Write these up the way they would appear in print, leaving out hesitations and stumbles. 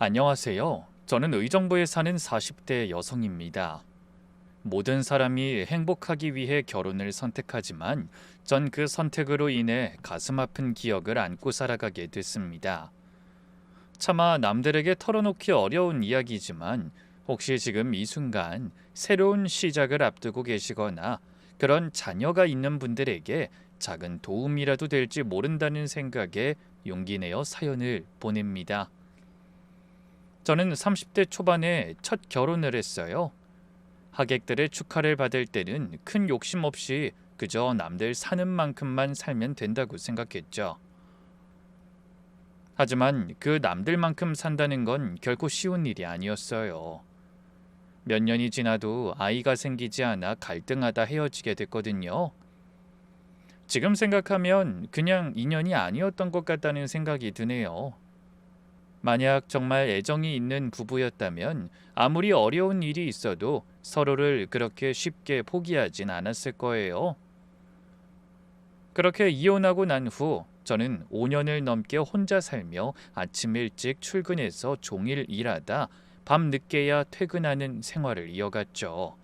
안녕하세요. 저는 의정부에 사는 40대 여성입니다. 모든 사람이 행복하기 위해 결혼을 선택하지만 전 그 선택으로 인해 가슴 아픈 기억을 안고 살아가게 됐습니다. 차마 남들에게 털어놓기 어려운 이야기지만 혹시 지금 이 순간 새로운 시작을 앞두고 계시거나 그런 자녀가 있는 분들에게 작은 도움이라도 될지 모른다는 생각에 용기 내어 사연을 보냅니다. 저는 30대 초반에 첫 결혼을 했어요. 하객들의 축하를 받을 때는 큰 욕심 없이 그저 남들 사는 만큼만 살면 된다고 생각했죠. 하지만 그 남들만큼 산다는 건 결코 쉬운 일이 아니었어요. 몇 년이 지나도 아이가 생기지 않아 갈등하다 헤어지게 됐거든요. 지금 생각하면 그냥 인연이 아니었던 것 같다는 생각이 드네요. 만약 정말 애정이 있는 부부였다면 아무리 어려운 일이 있어도 서로를 그렇게 쉽게 포기하진 않았을 거예요. 그렇게 이혼하고 난 후 저는 5년을 넘게 혼자 살며 아침 일찍 출근해서 종일 일하다 밤 늦게야 퇴근하는 생활을 이어갔죠.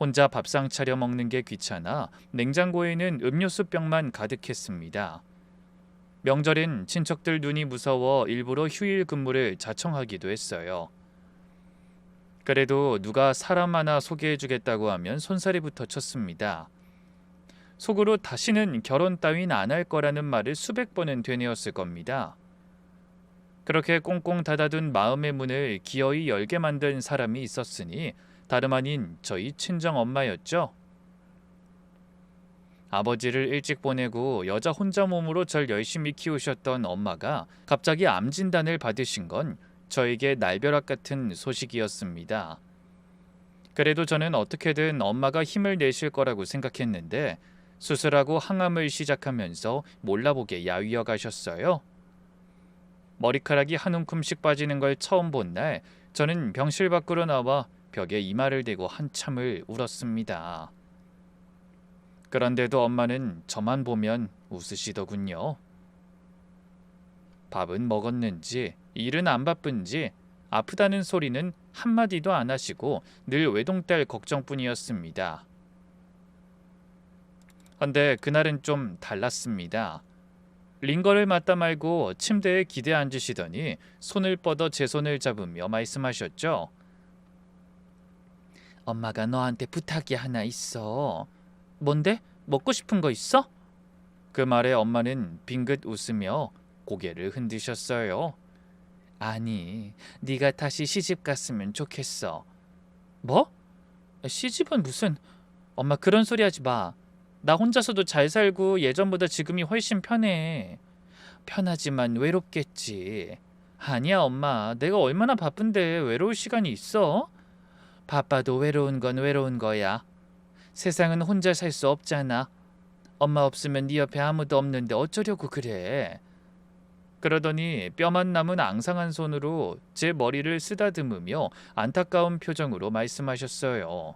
혼자 밥상 차려 먹는 게 귀찮아 냉장고에는 음료수 병만 가득했습니다. 명절엔 친척들 눈이 무서워 일부러 휴일 근무를 자청하기도 했어요. 그래도 누가 사람 하나 소개해주겠다고 하면 손사래부터 쳤습니다. 속으로 다시는 결혼 따윈 안 할 거라는 말을 수백 번은 되뇌었을 겁니다. 그렇게 꽁꽁 닫아둔 마음의 문을 기어이 열게 만든 사람이 있었으니 다름 아닌 저희 친정 엄마였죠. 아버지를 일찍 보내고 여자 혼자 몸으로 절 열심히 키우셨던 엄마가 갑자기 암 진단을 받으신 건 저에게 날벼락 같은 소식이었습니다. 그래도 저는 어떻게든 엄마가 힘을 내실 거라고 생각했는데 수술하고 항암을 시작하면서 몰라보게 야위어 가셨어요. 머리카락이 한 움큼씩 빠지는 걸 처음 본 날 저는 병실 밖으로 나와 벽에 이마를 대고 한참을 울었습니다. 그런데도 엄마는 저만 보면 웃으시더군요. 밥은 먹었는지, 일은 안 바쁜지, 아프다는 소리는 한마디도 안 하시고 늘 외동딸 걱정뿐이었습니다. 헌데 그날은 좀 달랐습니다. 링거를 맞다 말고 침대에 기대 앉으시더니 손을 뻗어 제 손을 잡으며 말씀하셨죠. 엄마가 너한테 부탁이 하나 있어. 뭔데? 먹고 싶은 거 있어? 그 말에 엄마는 빙긋 웃으며 고개를 흔드셨어요. 아니, 네가 다시 시집 갔으면 좋겠어. 뭐? 시집은 무슨... 엄마 그런 소리 하지 마. 나 혼자서도 잘 살고 예전보다 지금이 훨씬 편해. 편하지만 외롭겠지. 아니야, 엄마. 내가 얼마나 바쁜데 외로울 시간이 있어? 바빠도 외로운 건 외로운 거야. 세상은 혼자 살 수 없잖아. 엄마 없으면 네 옆에 아무도 없는데 어쩌려고 그래. 그러더니 뼈만 남은 앙상한 손으로 제 머리를 쓰다듬으며 안타까운 표정으로 말씀하셨어요.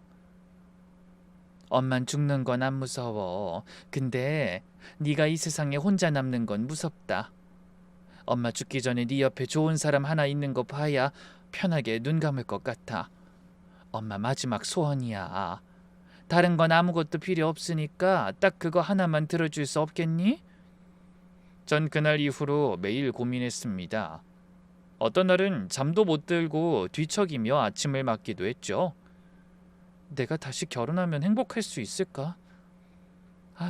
엄만 죽는 건 안 무서워. 근데 네가 이 세상에 혼자 남는 건 무섭다. 엄마 죽기 전에 네 옆에 좋은 사람 하나 있는 거 봐야 편하게 눈 감을 것 같아. 엄마 마지막 소원이야. 다른 건 아무것도 필요 없으니까 딱 그거 하나만 들어줄 수 없겠니? 전 그날 이후로 매일 고민했습니다. 어떤 날은 잠도 못 들고 뒤척이며 아침을 맞기도 했죠. 내가 다시 결혼하면 행복할 수 있을까?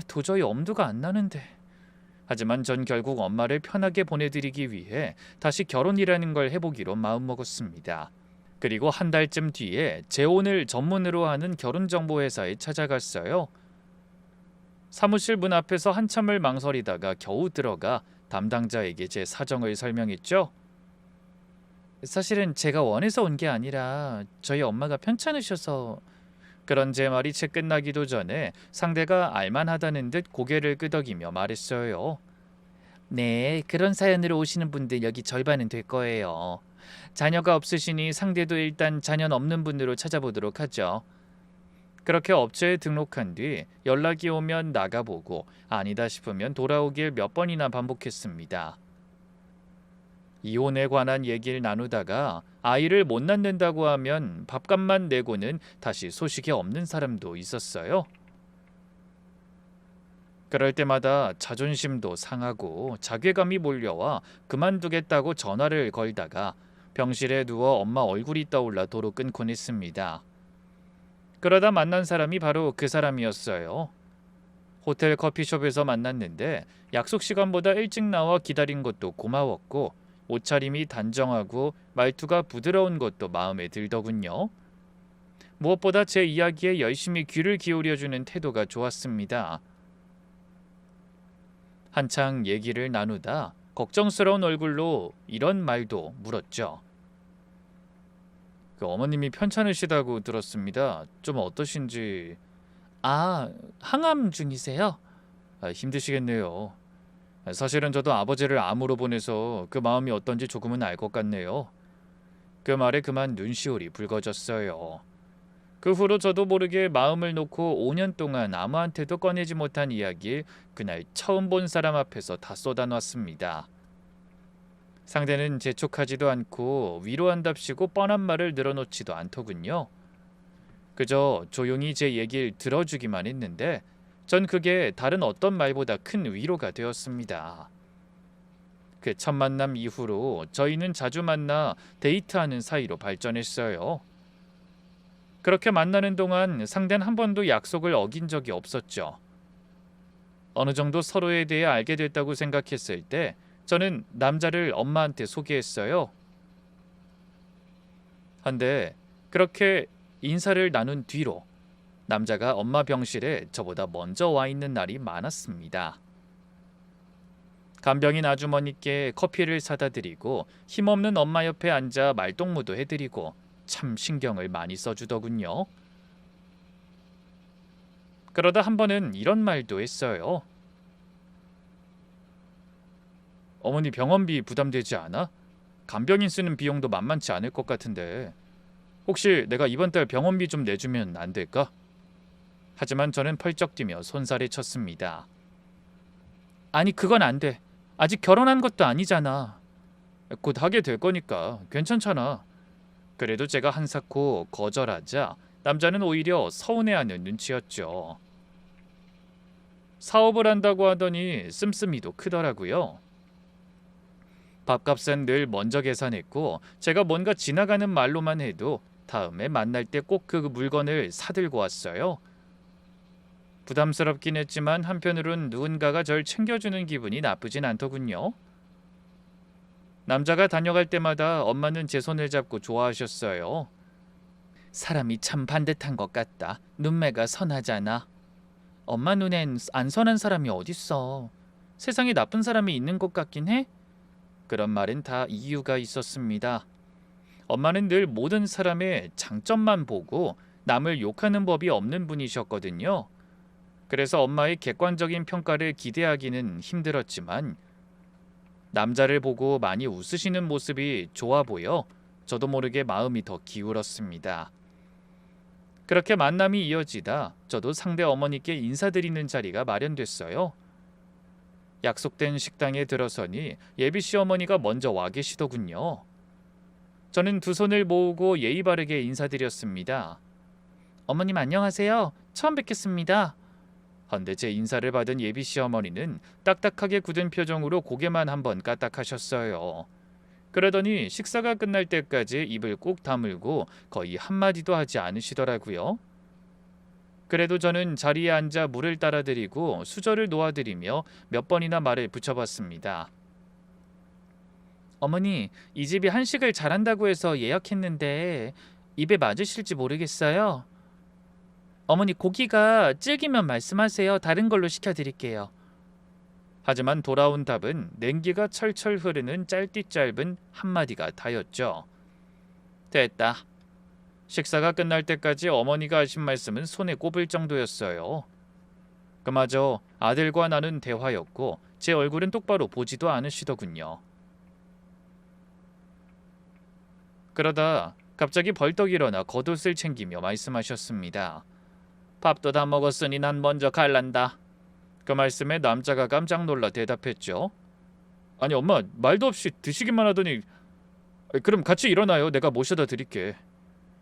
도저히 엄두가 안 나는데. 하지만 전 결국 엄마를 편하게 보내드리기 위해 다시 결혼이라는 걸 해보기로 마음먹었습니다. 그리고 한 달쯤 뒤에 재혼을 전문으로 하는 결혼정보회사에 찾아갔어요. 사무실 문 앞에서 한참을 망설이다가 겨우 들어가 담당자에게 제 사정을 설명했죠. 사실은 제가 원해서 온 게 아니라 저희 엄마가 편찮으셔서. 그런 제 말이 채 끝나기도 전에 상대가 알만하다는 듯 고개를 끄덕이며 말했어요. 네, 그런 사연으로 오시는 분들 여기 절반은 될 거예요. 자녀가 없으시니 상대도 일단 자녀는 없는 분으로 찾아보도록 하죠. 그렇게 업체에 등록한 뒤 연락이 오면 나가보고 아니다 싶으면 돌아오길 몇 번이나 반복했습니다. 이혼에 관한 얘기를 나누다가 아이를 못 낳는다고 하면 밥값만 내고는 다시 소식이 없는 사람도 있었어요. 그럴 때마다 자존심도 상하고 자괴감이 몰려와 그만두겠다고 전화를 걸다가 병실에 누워 엄마 얼굴이 떠올라 도로 끊곤 했습니다. 그러다 만난 사람이 바로 그 사람이었어요. 호텔 커피숍에서 만났는데 약속 시간보다 일찍 나와 기다린 것도 고마웠고 옷차림이 단정하고 말투가 부드러운 것도 마음에 들더군요. 무엇보다 제 이야기에 열심히 귀를 기울여주는 태도가 좋았습니다. 한창 얘기를 나누다 걱정스러운 얼굴로 이런 말도 물었죠. 그 어머님이 편찮으시다고 들었습니다. 좀 어떠신지. 아, 항암 중이세요? 힘드시겠네요. 사실은 저도 아버지를 암으로 보내서 그 마음이 어떤지 조금은 알 것 같네요. 그 말에 그만 눈시울이 붉어졌어요. 그 후로 저도 모르게 마음을 놓고 5년 동안 아무한테도 꺼내지 못한 이야기 그날 처음 본 사람 앞에서 다 쏟아놨습니다. 상대는 재촉하지도 않고 위로한답시고 뻔한 말을 늘어놓지도 않더군요. 그저 조용히 제 얘기를 들어주기만 했는데 전 그게 다른 어떤 말보다 큰 위로가 되었습니다. 그 첫 만남 이후로 저희는 자주 만나 데이트하는 사이로 발전했어요. 그렇게 만나는 동안 상대는 한 번도 약속을 어긴 적이 없었죠. 어느 정도 서로에 대해 알게 됐다고 생각했을 때 저는 남자를 엄마한테 소개했어요. 한데 그렇게 인사를 나눈 뒤로 남자가 엄마 병실에 저보다 먼저 와 있는 날이 많았습니다. 간병인 아주머니께 커피를 사다 드리고 힘없는 엄마 옆에 앉아 말동무도 해드리고 참 신경을 많이 써주더군요. 그러다 한 번은 이런 말도 했어요. 어머니 병원비 부담되지 않아? 간병인 쓰는 비용도 만만치 않을 것 같은데 혹시 내가 이번 달 병원비 좀 내주면 안 될까? 하지만 저는 펄쩍 뛰며 손살에 쳤습니다. 아니 그건 안 돼. 아직 결혼한 것도 아니잖아. 곧 하게 될 거니까 괜찮잖아. 그래도 제가 한사코 거절하자 남자는 오히려 서운해하는 눈치였죠. 사업을 한다고 하더니 씀씀이도 크더라고요. 밥값은 늘 먼저 계산했고 제가 뭔가 지나가는 말로만 해도 다음에 만날 때 꼭 그 물건을 사들고 왔어요. 부담스럽긴 했지만 한편으론 누군가가 절 챙겨주는 기분이 나쁘진 않더군요. 남자가 다녀갈 때마다 엄마는 제 손을 잡고 좋아하셨어요. 사람이 참 반듯한 것 같다. 눈매가 선하잖아. 엄마 눈엔 안 선한 사람이 어딨어. 세상에 나쁜 사람이 있는 것 같긴 해? 그런 말은 다 이유가 있었습니다. 엄마는 늘 모든 사람의 장점만 보고 남을 욕하는 법이 없는 분이셨거든요. 그래서 엄마의 객관적인 평가를 기대하기는 힘들었지만 남자를 보고 많이 웃으시는 모습이 좋아 보여 저도 모르게 마음이 더 기울었습니다. 그렇게 만남이 이어지다 저도 상대 어머니께 인사드리는 자리가 마련됐어요. 약속된 식당에 들어서니 예비 시어머니가 먼저 와 계시더군요. 저는 두 손을 모으고 예의 바르게 인사드렸습니다. 어머님 안녕하세요. 처음 뵙겠습니다. 헌데 제 인사를 받은 예비 시어머니는 딱딱하게 굳은 표정으로 고개만 한번 까딱하셨어요. 그러더니 식사가 끝날 때까지 입을 꾹 다물고 거의 한마디도 하지 않으시더라고요. 그래도 저는 자리에 앉아 물을 따라드리고 수저를 놓아드리며 몇 번이나 말을 붙여봤습니다. 어머니, 이 집이 한식을 잘한다고 해서 예약했는데 입에 맞으실지 모르겠어요. 어머니 고기가 질기면 말씀하세요. 다른 걸로 시켜드릴게요. 하지만 돌아온 답은 냉기가 철철 흐르는 짧디 짧은 한마디가 다였죠. 됐다. 식사가 끝날 때까지 어머니가 하신 말씀은 손에 꼽을 정도였어요. 그마저 아들과 나눈 대화였고 제 얼굴은 똑바로 보지도 않으시더군요. 그러다 갑자기 벌떡 일어나 겉옷을 챙기며 말씀하셨습니다. 밥도 다 먹었으니 난 먼저 갈란다. 그 말씀에 남자가 깜짝 놀라 대답했죠. 아니 엄마 말도 없이 드시기만 하더니 그럼 같이 일어나요. 내가 모셔다 드릴게.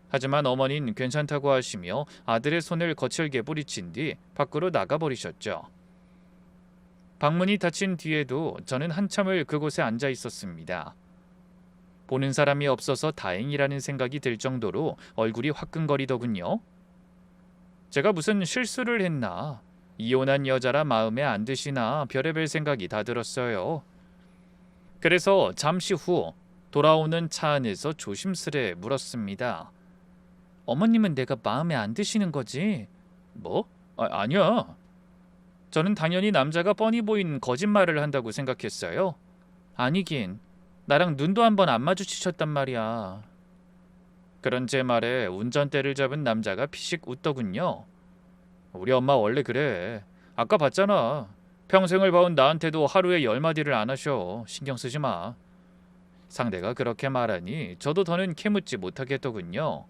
하지만 어머니는 괜찮다고 하시며 아들의 손을 거칠게 뿌리친 뒤 밖으로 나가버리셨죠. 방문이 닫힌 뒤에도 저는 한참을 그곳에 앉아 있었습니다. 보는 사람이 없어서 다행이라는 생각이 들 정도로 얼굴이 화끈거리더군요. 제가 무슨 실수를 했나? 이혼한 여자라 마음에 안 드시나 별의별 생각이 다 들었어요. 그래서 잠시 후 돌아오는 차 안에서 조심스레 물었습니다. 어머님은 내가 마음에 안 드시는 거지? 뭐? 아니야. 저는 당연히 남자가 뻔히 보인 거짓말을 한다고 생각했어요. 아니긴. 나랑 눈도 한번 안 마주치셨단 말이야. 그런 제 말에 운전대를 잡은 남자가 피식 웃더군요. 우리 엄마 원래 그래. 아까 봤잖아. 평생을 봐온 나한테도 하루에 10마디를 안 하셔. 신경 쓰지 마. 상대가 그렇게 말하니 저도 더는 캐묻지 못하겠더군요.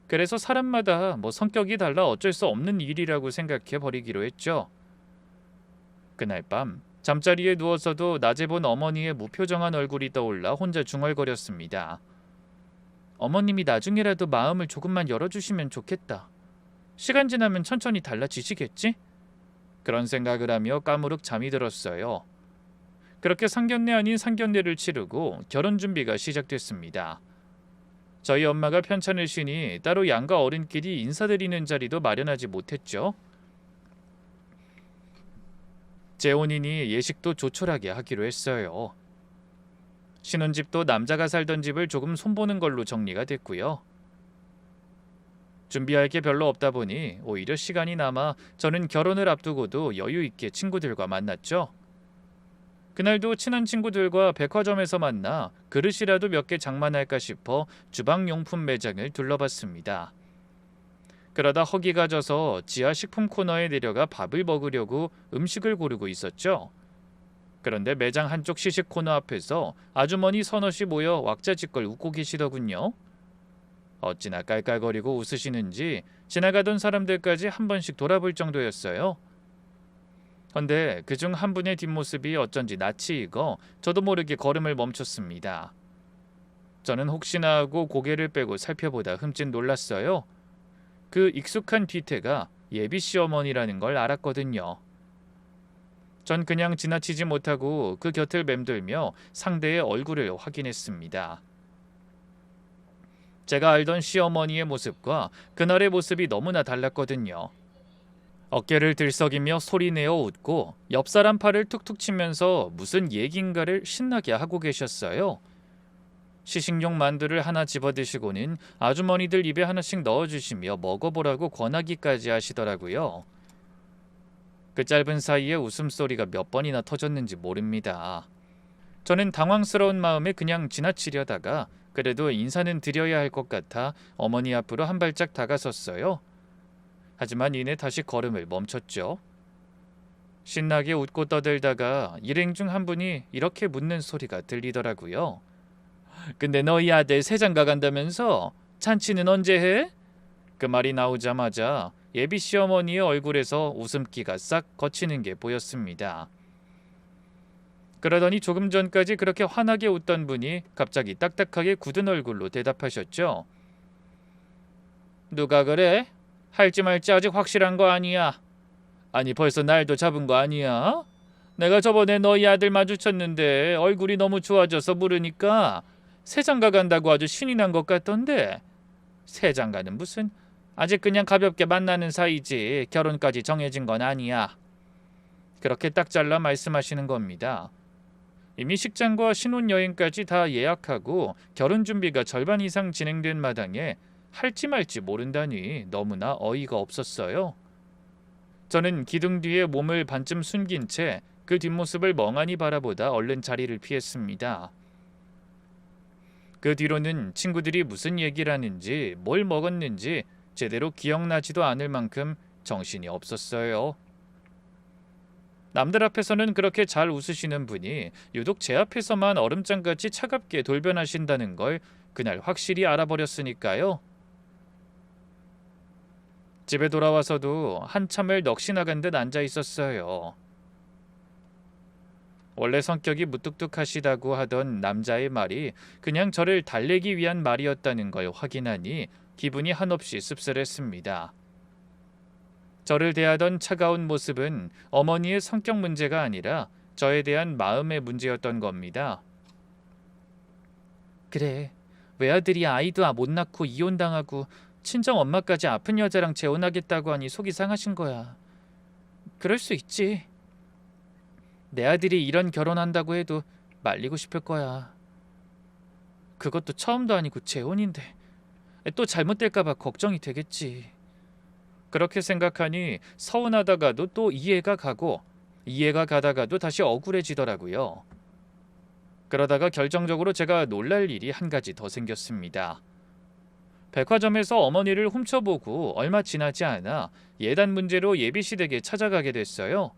그래서 사람마다 뭐 성격이 달라 어쩔 수 없는 일이라고 생각해 버리기로 했죠. 그날 밤 잠자리에 누워서도 낮에 본 어머니의 무표정한 얼굴이 떠올라 혼자 중얼거렸습니다. 어머님이 나중에라도 마음을 조금만 열어주시면 좋겠다. 시간 지나면 천천히 달라지시겠지? 그런 생각을 하며 까무룩 잠이 들었어요. 그렇게 상견례 아닌 상견례를 치르고 결혼 준비가 시작됐습니다. 저희 엄마가 편찮을 시니 따로 양가 어른끼리 인사드리는 자리도 마련하지 못했죠. 재혼이니 예식도 조촐하게 하기로 했어요. 신혼집도 남자가 살던 집을 조금 손보는 걸로 정리가 됐고요. 준비할 게 별로 없다 보니 오히려 시간이 남아 저는 결혼을 앞두고도 여유 있게 친구들과 만났죠. 그날도 친한 친구들과 백화점에서 만나 그릇이라도 몇 개 장만할까 싶어 주방용품 매장을 둘러봤습니다. 그러다 허기가 져서 지하 식품 코너에 내려가 밥을 먹으려고 음식을 고르고 있었죠. 그런데 매장 한쪽 시식 코너 앞에서 아주머니 서너시 모여 왁자지껄 웃고 계시더군요. 어찌나 깔깔거리고 웃으시는지 지나가던 사람들까지 한 번씩 돌아볼 정도였어요. 헌데 그중 한 분의 뒷모습이 어쩐지 낯이 익어 저도 모르게 걸음을 멈췄습니다. 저는 혹시나 하고 고개를 빼고 살펴보다 흠칫 놀랐어요. 그 익숙한 뒤태가 예비 시어머니라는 걸 알았거든요. 전 그냥 지나치지 못하고 그 곁을 맴돌며 상대의 얼굴을 확인했습니다. 제가 알던 시어머니의 모습과 그날의 모습이 너무나 달랐거든요. 어깨를 들썩이며 소리내어 웃고 옆 사람 팔을 툭툭 치면서 무슨 얘긴가를 신나게 하고 계셨어요. 시식용 만두를 하나 집어드시고는 아주머니들 입에 하나씩 넣어주시며 먹어보라고 권하기까지 하시더라고요. 그 짧은 사이에 웃음소리가 몇 번이나 터졌는지 모릅니다. 저는 당황스러운 마음에 그냥 지나치려다가 그래도 인사는 드려야 할 것 같아 어머니 앞으로 한 발짝 다가섰어요. 하지만 이내 다시 걸음을 멈췄죠. 신나게 웃고 떠들다가 일행 중 한 분이 이렇게 묻는 소리가 들리더라고요. 근데 너희 아들 새장가 간다면서? 잔치는 언제 해? 그 말이 나오자마자 예비 시어머니의 얼굴에서 웃음기가 싹 거치는 게 보였습니다. 그러더니 조금 전까지 그렇게 환하게 웃던 분이 갑자기 딱딱하게 굳은 얼굴로 대답하셨죠. 누가 그래? 할지 말지 아직 확실한 거 아니야. 아니 벌써 날도 잡은 거 아니야? 내가 저번에 너희 아들 마주쳤는데 얼굴이 너무 좋아져서 물으니까 새장가 간다고 아주 신이 난 것 같던데. 새장가는 무슨, 아직 그냥 가볍게 만나는 사이지 결혼까지 정해진 건 아니야. 그렇게 딱 잘라 말씀하시는 겁니다. 이미 식장과 신혼여행까지 다 예약하고 결혼 준비가 절반 이상 진행된 마당에 할지 말지 모른다니 너무나 어이가 없었어요. 저는 기둥 뒤에 몸을 반쯤 숨긴 채 그 뒷모습을 멍하니 바라보다 얼른 자리를 피했습니다. 그 뒤로는 친구들이 무슨 얘기를 하는지 뭘 먹었는지 제대로 기억나지도 않을 만큼 정신이 없었어요. 남들 앞에서는 그렇게 잘 웃으시는 분이 유독 제 앞에서만 얼음장같이 차갑게 돌변하신다는 걸 그날 확실히 알아버렸으니까요. 집에 돌아와서도 한참을 넋이 나간 듯 앉아 있었어요. 원래 성격이 무뚝뚝하시다고 하던 남자의 말이 그냥 저를 달래기 위한 말이었다는 걸 확인하니 기분이 한없이 씁쓸했습니다. 저를 대하던 차가운 모습은 어머니의 성격 문제가 아니라 저에 대한 마음의 문제였던 겁니다. 그래, 외아들이 아이도 못 낳고 이혼당하고 친정 엄마까지 아픈 여자랑 재혼하겠다고 하니 속이 상하신 거야. 그럴 수 있지. 내 아들이 이런 결혼한다고 해도 말리고 싶을 거야. 그것도 처음도 아니고 재혼인데 또 잘못될까 봐 걱정이 되겠지. 그렇게 생각하니 서운하다가도 또 이해가 가고 이해가 가다가도 다시 억울해지더라고요. 그러다가 결정적으로 제가 놀랄 일이 한 가지 더 생겼습니다. 백화점에서 어머니를 훔쳐보고 얼마 지나지 않아 예단 문제로 예비시댁에 찾아가게 됐어요.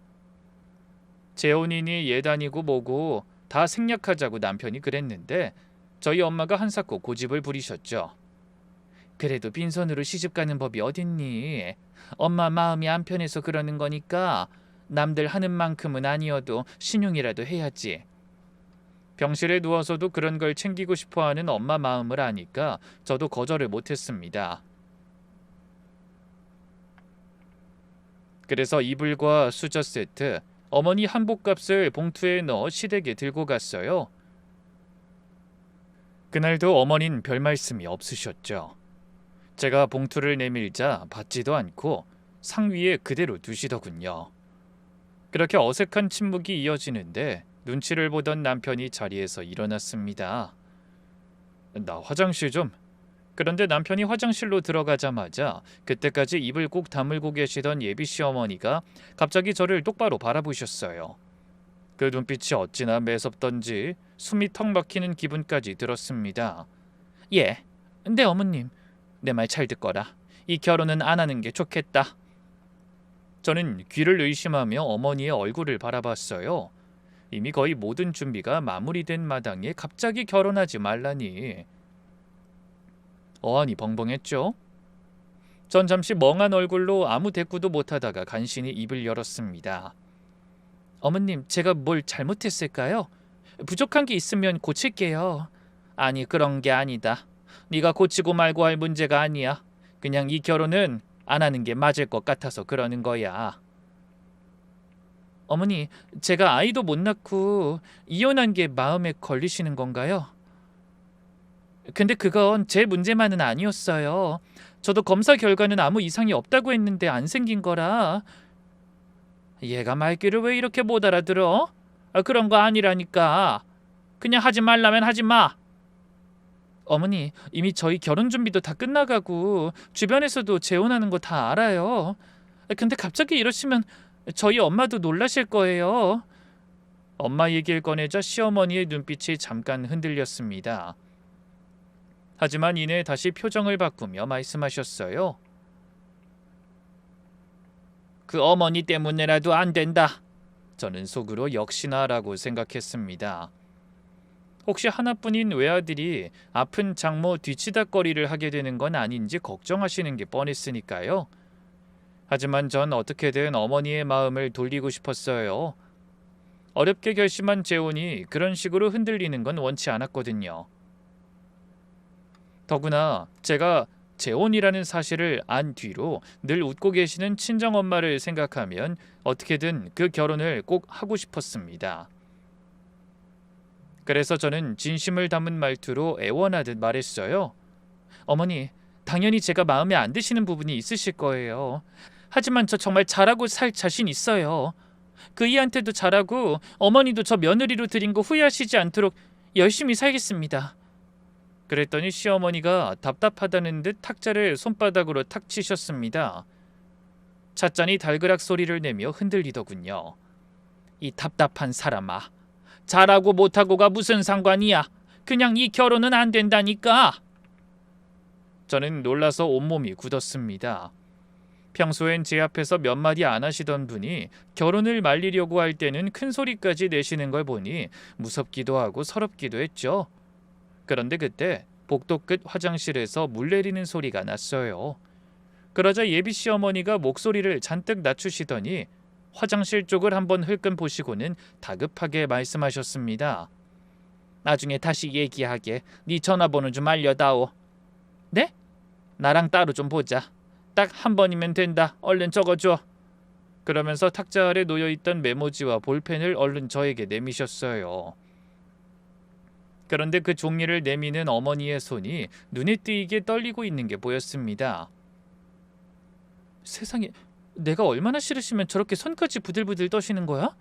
재혼이니 예단이고 뭐고 다 생략하자고 남편이 그랬는데 저희 엄마가 한사코 고집을 부리셨죠. 그래도 빈손으로 시집가는 법이 어딨니? 엄마 마음이 안 편해서 그러는 거니까 남들 하는 만큼은 아니어도 신용이라도 해야지. 병실에 누워서도 그런 걸 챙기고 싶어하는 엄마 마음을 아니까 저도 거절을 못했습니다. 그래서 이불과 수저 세트, 어머니 한복값을 봉투에 넣어 시댁에 들고 갔어요. 그날도 어머닌 별 말씀이 없으셨죠. 제가 봉투를 내밀자 받지도 않고 상 위에 그대로 두시더군요. 그렇게 어색한 침묵이 이어지는데 눈치를 보던 남편이 자리에서 일어났습니다. 나 화장실 좀. 그런데 남편이 화장실로 들어가자마자 그때까지 입을 꼭 다물고 계시던 예비 시어머니가 갑자기 저를 똑바로 바라보셨어요. 그 눈빛이 어찌나 매섭던지 숨이 턱 막히는 기분까지 들었습니다. 예, 네 어머님, 내 말 잘 듣거라. 이 결혼은 안 하는 게 좋겠다. 저는 귀를 의심하며 어머니의 얼굴을 바라봤어요. 이미 거의 모든 준비가 마무리된 마당에 갑자기 결혼하지 말라니. 어안이 벙벙했죠. 전 잠시 멍한 얼굴로 아무 대꾸도 못하다가 간신히 입을 열었습니다. 어머님, 제가 뭘 잘못했을까요? 부족한 게 있으면 고칠게요. 아니, 그런 게 아니다. 네가 고치고 말고 할 문제가 아니야. 그냥 이 결혼은 안 하는 게 맞을 것 같아서 그러는 거야. 어머니, 제가 아이도 못 낳고 이혼한 게 마음에 걸리시는 건가요? 근데 그건 제 문제만은 아니었어요. 저도 검사 결과는 아무 이상이 없다고 했는데 안 생긴 거라. 얘가 말귀를 왜 이렇게 못 알아들어? 그런 거 아니라니까. 그냥 하지 말라면 하지 마. 어머니, 이미 저희 결혼 준비도 다 끝나가고 주변에서도 재혼하는 거 다 알아요. 근데 갑자기 이러시면 저희 엄마도 놀라실 거예요. 엄마 얘기를 꺼내자 시어머니의 눈빛이 잠깐 흔들렸습니다. 하지만 이내 다시 표정을 바꾸며 말씀하셨어요. 그 어머니 때문에라도 안 된다. 저는 속으로 역시나라고 생각했습니다. 혹시 하나뿐인 외아들이 아픈 장모 뒤치다꺼리를 하게 되는 건 아닌지 걱정하시는 게 뻔했으니까요. 하지만 전 어떻게든 어머니의 마음을 돌리고 싶었어요. 어렵게 결심한 재혼이 그런 식으로 흔들리는 건 원치 않았거든요. 더구나 제가 재혼이라는 사실을 안 뒤로 늘 웃고 계시는 친정엄마를 생각하면 어떻게든 그 결혼을 꼭 하고 싶었습니다. 그래서 저는 진심을 담은 말투로 애원하듯 말했어요. 어머니, 당연히 제가 마음에 안 드시는 부분이 있으실 거예요. 하지만 저 정말 잘하고 살 자신 있어요. 그 이한테도 잘하고 어머니도 저 며느리로 들인 거 후회하시지 않도록 열심히 살겠습니다. 그랬더니 시어머니가 답답하다는 듯 탁자를 손바닥으로 탁 치셨습니다. 찻잔이 달그락 소리를 내며 흔들리더군요. 이 답답한 사람아. 잘하고 못하고가 무슨 상관이야. 그냥 이 결혼은 안 된다니까. 저는 놀라서 온몸이 굳었습니다. 평소엔 제 앞에서 몇 마디 안 하시던 분이 결혼을 말리려고 할 때는 큰 소리까지 내시는 걸 보니 무섭기도 하고 서럽기도 했죠. 그런데 그때 복도 끝 화장실에서 물 내리는 소리가 났어요. 그러자 예비 시어머니가 목소리를 잔뜩 낮추시더니 화장실 쪽을 한번 흘끔 보시고는 다급하게 말씀하셨습니다. 나중에 다시 얘기하게. 네 전화번호 좀 알려다오. 네? 나랑 따로 좀 보자. 딱 한 번이면 된다. 얼른 적어줘. 그러면서 탁자 아래 놓여있던 메모지와 볼펜을 얼른 저에게 내미셨어요. 그런데 그 종이를 내미는 어머니의 손이 눈에 띄게 떨리고 있는 게 보였습니다. 세상에, 내가 얼마나 싫으시면 저렇게 손까지 부들부들 떠시는 거야?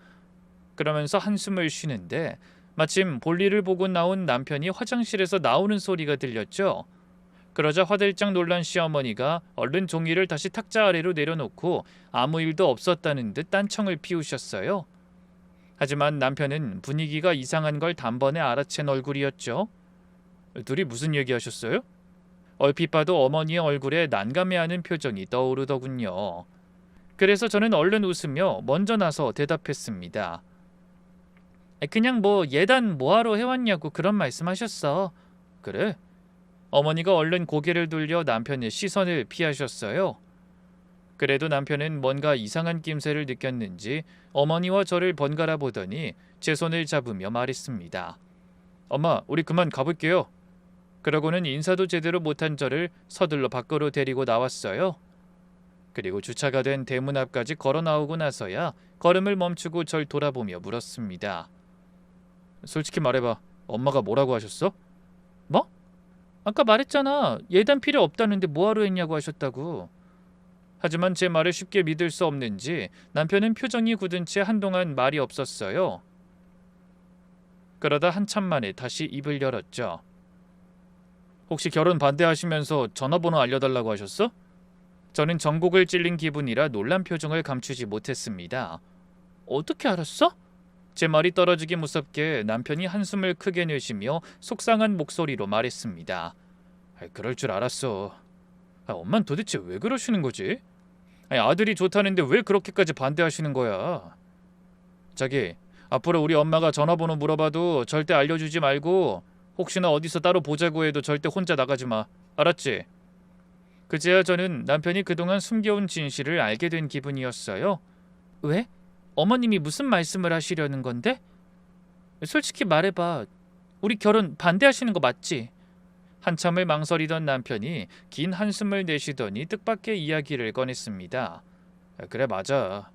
그러면서 한숨을 쉬는데 마침 볼일을 보고 나온 남편이 화장실에서 나오는 소리가 들렸죠. 그러자 화들짝 놀란 시어머니가 얼른 종이를 다시 탁자 아래로 내려놓고 아무 일도 없었다는 듯 딴청을 피우셨어요. 하지만 남편은 분위기가 이상한 걸 단번에 알아챈 얼굴이었죠. 둘이 무슨 얘기하셨어요? 얼핏 봐도 어머니의 얼굴에 난감해하는 표정이 떠오르더군요. 그래서 저는 얼른 웃으며 먼저 나서 대답했습니다. 그냥 뭐 예단 뭐하러 해왔냐고 그런 말씀하셨어. 그래? 어머니가 얼른 고개를 돌려 남편의 시선을 피하셨어요. 그래도 남편은 뭔가 이상한 낌새를 느꼈는지 어머니와 저를 번갈아 보더니 제 손을 잡으며 말했습니다. 엄마, 우리 그만 가볼게요. 그러고는 인사도 제대로 못한 저를 서둘러 밖으로 데리고 나왔어요. 그리고 주차가 된 대문 앞까지 걸어 나오고 나서야 걸음을 멈추고 절 돌아보며 물었습니다. 솔직히 말해봐. 엄마가 뭐라고 하셨어? 뭐? 아까 말했잖아. 예단 필요 없다는데 뭐하러 했냐고 하셨다고. 하지만 제 말을 쉽게 믿을 수 없는지 남편은 표정이 굳은 채 한동안 말이 없었어요. 그러다 한참 만에 다시 입을 열었죠. 혹시 결혼 반대하시면서 전화번호 알려달라고 하셨어? 저는 전곡을 찔린 기분이라 놀란 표정을 감추지 못했습니다. 어떻게 알았어? 제 말이 떨어지기 무섭게 남편이 한숨을 크게 내쉬며 속상한 목소리로 말했습니다. 그럴 줄 알았어. 엄만 도대체 왜 그러시는 거지? 아들이 좋다는데 왜 그렇게까지 반대하시는 거야? 자기, 앞으로 우리 엄마가 전화번호 물어봐도 절대 알려주지 말고 혹시나 어디서 따로 보자고 해도 절대 혼자 나가지 마. 알았지? 그제야 저는 남편이 그동안 숨겨온 진실을 알게 된 기분이었어요. 왜? 어머님이 무슨 말씀을 하시려는 건데? 솔직히 말해봐. 우리 결혼 반대하시는 거 맞지? 한참을 망설이던 남편이 긴 한숨을 내쉬더니 뜻밖의 이야기를 꺼냈습니다. 그래, 맞아.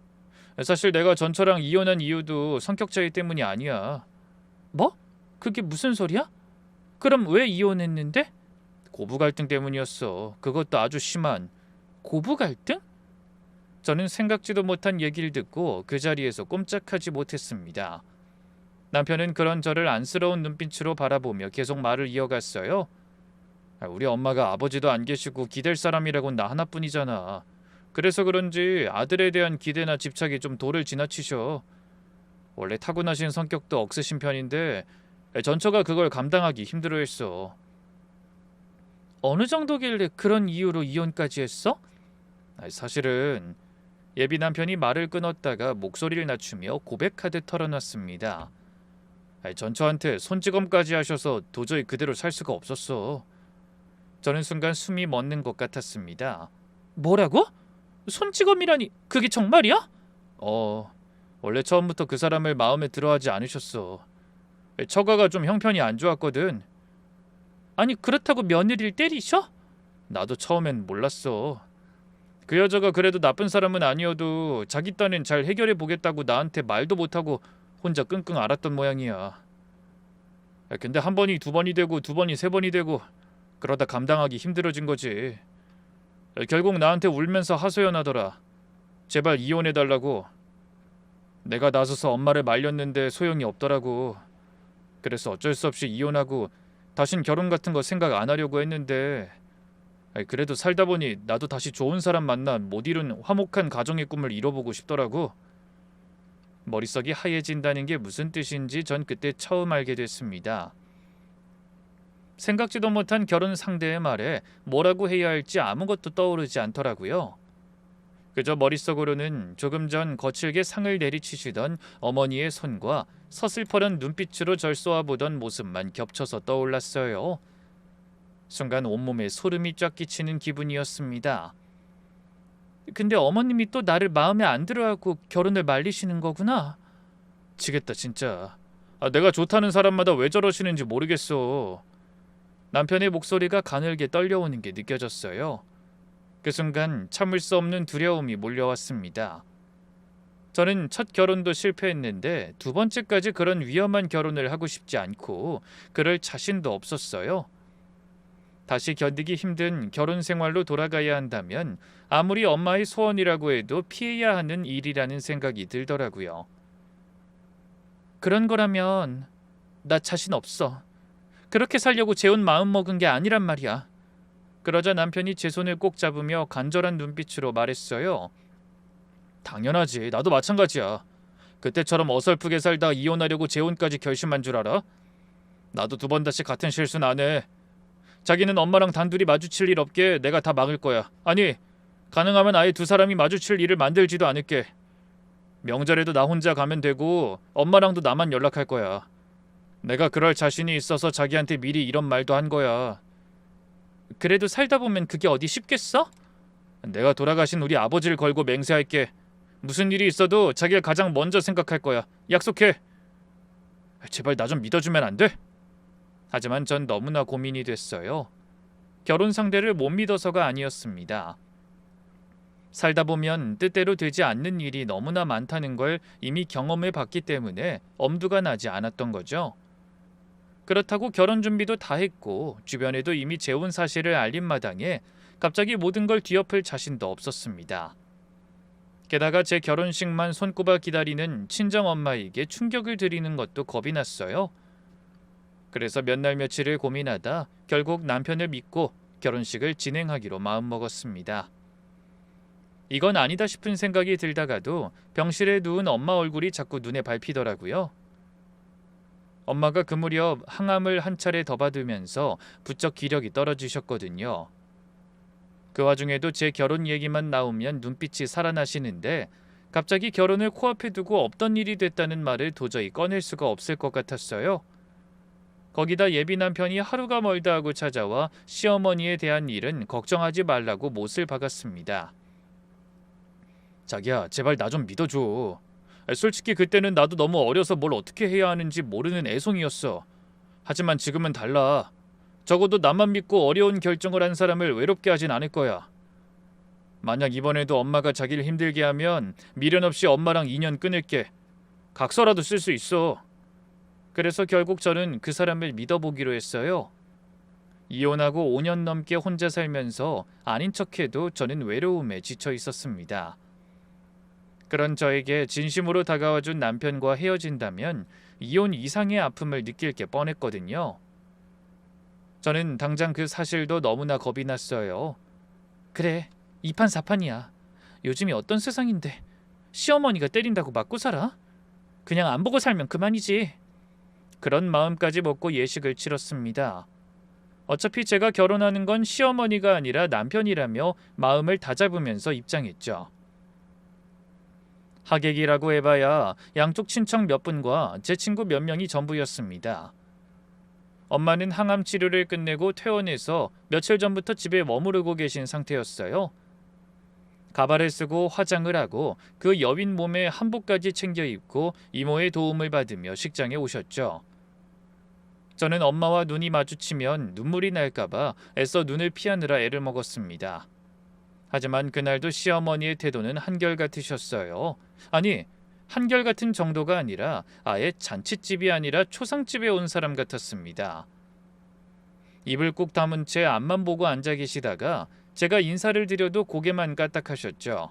사실 내가 전처랑 이혼한 이유도 성격 차이 때문이 아니야. 뭐? 그게 무슨 소리야? 그럼 왜 이혼했는데? 고부 갈등 때문이었어. 그것도 아주 심한. 고부 갈등? 저는 생각지도 못한 얘기를 듣고 그 자리에서 꼼짝하지 못했습니다. 남편은 그런 저를 안쓰러운 눈빛으로 바라보며 계속 말을 이어갔어요. 우리 엄마가 아버지도 안 계시고 기댈 사람이라곤 나 하나뿐이잖아. 그래서 그런지 아들에 대한 기대나 집착이 좀 도를 지나치셔. 원래 타고나신 성격도 억세신 편인데 전처가 그걸 감당하기 힘들어했어. 어느 정도길래 그런 이유로 이혼까지 했어? 사실은 예비 남편이 말을 끊었다가 목소리를 낮추며 고백하듯 털어놨습니다. 전처한테 손찌검까지 하셔서 도저히 그대로 살 수가 없었어. 저는 순간 숨이 멎는 것 같았습니다. 뭐라고? 손찌검이라니 그게 정말이야? 원래 처음부터 그 사람을 마음에 들어하지 않으셨어. 처가가 좀 형편이 안 좋았거든. 아니 그렇다고 며느리를 때리셔? 나도 처음엔 몰랐어. 그 여자가 그래도 나쁜 사람은 아니어도 자기 딴엔 잘 해결해 보겠다고 나한테 말도 못하고 혼자 끙끙 앓았던 모양이야. 근데 한 번이 두 번이 되고 두 번이 세 번이 되고 그러다 감당하기 힘들어진 거지. 결국 나한테 울면서 하소연하더라. 제발 이혼해달라고. 내가 나서서 엄마를 말렸는데 소용이 없더라고. 그래서 어쩔 수 없이 이혼하고 다신 결혼 같은 거 생각 안 하려고 했는데 그래도 살다 보니 나도 다시 좋은 사람 만나 못 이룬 화목한 가정의 꿈을 이뤄보고 싶더라고. 머릿속이 하얘진다는 게 무슨 뜻인지 전 그때 처음 알게 됐습니다. 생각지도 못한 결혼 상대의 말에 뭐라고 해야 할지 아무것도 떠오르지 않더라고요. 그저 머릿속으로는 조금 전 거칠게 상을 내리치시던 어머니의 손과 서슬퍼런 눈빛으로 절 쏘아보던 모습만 겹쳐서 떠올랐어요. 순간 온몸에 소름이 쫙 끼치는 기분이었습니다. 근데 어머님이 또 나를 마음에 안 들어하고 결혼을 말리시는 거구나. 미치겠다 진짜. 내가 좋다는 사람마다 왜 저러시는지 모르겠어. 남편의 목소리가 가늘게 떨려오는 게 느껴졌어요. 그 순간 참을 수 없는 두려움이 몰려왔습니다. 저는 첫 결혼도 실패했는데 두 번째까지 그런 위험한 결혼을 하고 싶지 않고 그럴 자신도 없었어요. 다시 견디기 힘든 결혼 생활로 돌아가야 한다면 아무리 엄마의 소원이라고 해도 피해야 하는 일이라는 생각이 들더라고요. 그런 거라면 나 자신 없어. 그렇게 살려고 재혼 마음 먹은 게 아니란 말이야. 그러자 남편이 제 손을 꼭 잡으며 간절한 눈빛으로 말했어요. 당연하지. 나도 마찬가지야. 그때처럼 어설프게 살다 이혼하려고 재혼까지 결심한 줄 알아? 나도 두 번 다시 같은 실수는 안 해. 자기는 엄마랑 단둘이 마주칠 일 없게 내가 다 막을 거야. 아니, 가능하면 아예 두 사람이 마주칠 일을 만들지도 않을게. 명절에도 나 혼자 가면 되고 엄마랑도 나만 연락할 거야. 내가 그럴 자신이 있어서 자기한테 미리 이런 말도 한 거야. 그래도 살다 보면 그게 어디 쉽겠어? 내가 돌아가신 우리 아버지를 걸고 맹세할게. 무슨 일이 있어도 자기를 가장 먼저 생각할 거야. 약속해. 제발 나 좀 믿어주면 안 돼? 하지만 전 너무나 고민이 됐어요. 결혼 상대를 못 믿어서가 아니었습니다. 살다 보면 뜻대로 되지 않는 일이 너무나 많다는 걸 이미 경험해 봤기 때문에 엄두가 나지 않았던 거죠. 그렇다고 결혼 준비도 다 했고 주변에도 이미 재혼 사실을 알린 마당에 갑자기 모든 걸 뒤엎을 자신도 없었습니다. 게다가 제 결혼식만 손꼽아 기다리는 친정엄마에게 충격을 드리는 것도 겁이 났어요. 그래서 몇 날 며칠을 고민하다 결국 남편을 믿고 결혼식을 진행하기로 마음먹었습니다. 이건 아니다 싶은 생각이 들다가도 병실에 누운 엄마 얼굴이 자꾸 눈에 밟히더라고요. 엄마가 그 무렵 항암을 한 차례 더 받으면서 부쩍 기력이 떨어지셨거든요. 그 와중에도 제 결혼 얘기만 나오면 눈빛이 살아나시는데 갑자기 결혼을 코앞에 두고 없던 일이 됐다는 말을 도저히 꺼낼 수가 없을 것 같았어요. 거기다 예비 남편이 하루가 멀다 하고 찾아와 시어머니에 대한 일은 걱정하지 말라고 못을 박았습니다. 자기야, 제발 나 좀 믿어줘. 솔직히 그때는 나도 너무 어려서 뭘 어떻게 해야 하는지 모르는 애송이었어. 하지만 지금은 달라. 적어도 나만 믿고 어려운 결정을 한 사람을 외롭게 하진 않을 거야. 만약 이번에도 엄마가 자기를 힘들게 하면 미련 없이 엄마랑 인연 끊을게. 각서라도 쓸 수 있어. 그래서 결국 저는 그 사람을 믿어보기로 했어요. 이혼하고 5년 넘게 혼자 살면서 아닌 척해도 저는 외로움에 지쳐 있었습니다. 그런 저에게 진심으로 다가와준 남편과 헤어진다면 이혼 이상의 아픔을 느낄 게 뻔했거든요. 저는 당장 그 사실도 너무나 겁이 났어요. 그래, 이판사판이야. 요즘이 어떤 세상인데 시어머니가 때린다고 맞고 살아? 그냥 안 보고 살면 그만이지. 그런 마음까지 먹고 예식을 치렀습니다. 어차피 제가 결혼하는 건 시어머니가 아니라 남편이라며 마음을 다잡으면서 입장했죠. 하객이라고 해봐야 양쪽 친척 몇 분과 제 친구 몇 명이 전부였습니다. 엄마는 항암 치료를 끝내고 퇴원해서 며칠 전부터 집에 머무르고 계신 상태였어요. 가발을 쓰고 화장을 하고 그 여윈 몸에 한복까지 챙겨 입고 이모의 도움을 받으며 식장에 오셨죠. 저는 엄마와 눈이 마주치면 눈물이 날까봐 애써 눈을 피하느라 애를 먹었습니다. 하지만 그날도 시어머니의 태도는 한결같으셨어요. 아니, 한결같은 정도가 아니라 아예 잔칫집이 아니라 초상집에 온 사람 같았습니다. 입을 꾹 다문 채 앞만 보고 앉아 계시다가 제가 인사를 드려도 고개만 까딱하셨죠.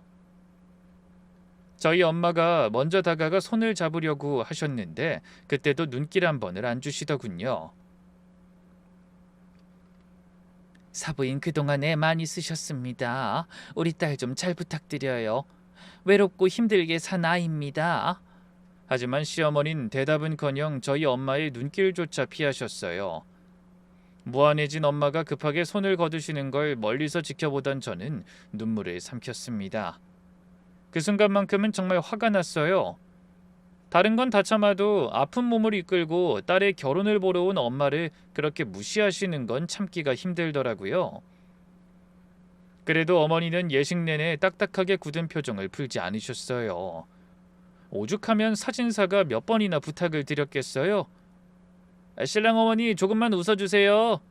저희 엄마가 먼저 다가가 손을 잡으려고 하셨는데 그때도 눈길 한 번을 안 주시더군요. 사부인 그동안 애 많이 쓰셨습니다. 우리 딸 좀 잘 부탁드려요. 외롭고 힘들게 산 아이입니다. 하지만 시어머니는 대답은커녕 저희 엄마의 눈길조차 피하셨어요. 무안해진 엄마가 급하게 손을 거두시는 걸 멀리서 지켜보던 저는 눈물을 삼켰습니다. 그 순간만큼은 정말 화가 났어요. 다른 건 다 참아도 아픈 몸을 이끌고 딸의 결혼을 보러 온 엄마를 그렇게 무시하시는 건 참기가 힘들더라고요. 그래도 어머니는 예식 내내 딱딱하게 굳은 표정을 풀지 않으셨어요. 오죽하면 사진사가 몇 번이나 부탁을 드렸겠어요. 신랑 어머니 조금만 웃어주세요.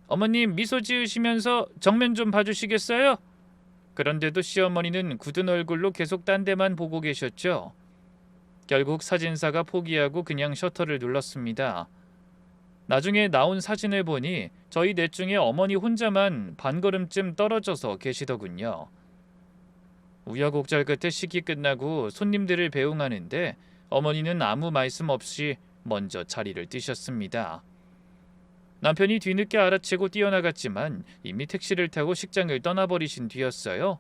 어머님 미소 지으시면서 정면 좀 봐주시겠어요? 그런데도 시어머니는 굳은 얼굴로 계속 딴 데만 보고 계셨죠. 결국 사진사가 포기하고 그냥 셔터를 눌렀습니다. 나중에 나온 사진을 보니 저희 넷 중에 어머니 혼자만 반걸음쯤 떨어져서 계시더군요. 우여곡절 끝에 식이 끝나고 손님들을 배웅하는데 어머니는 아무 말씀 없이 먼저 자리를 뜨셨습니다. 남편이 뒤늦게 알아채고 뛰어나갔지만 이미 택시를 타고 식장을 떠나버리신 뒤였어요.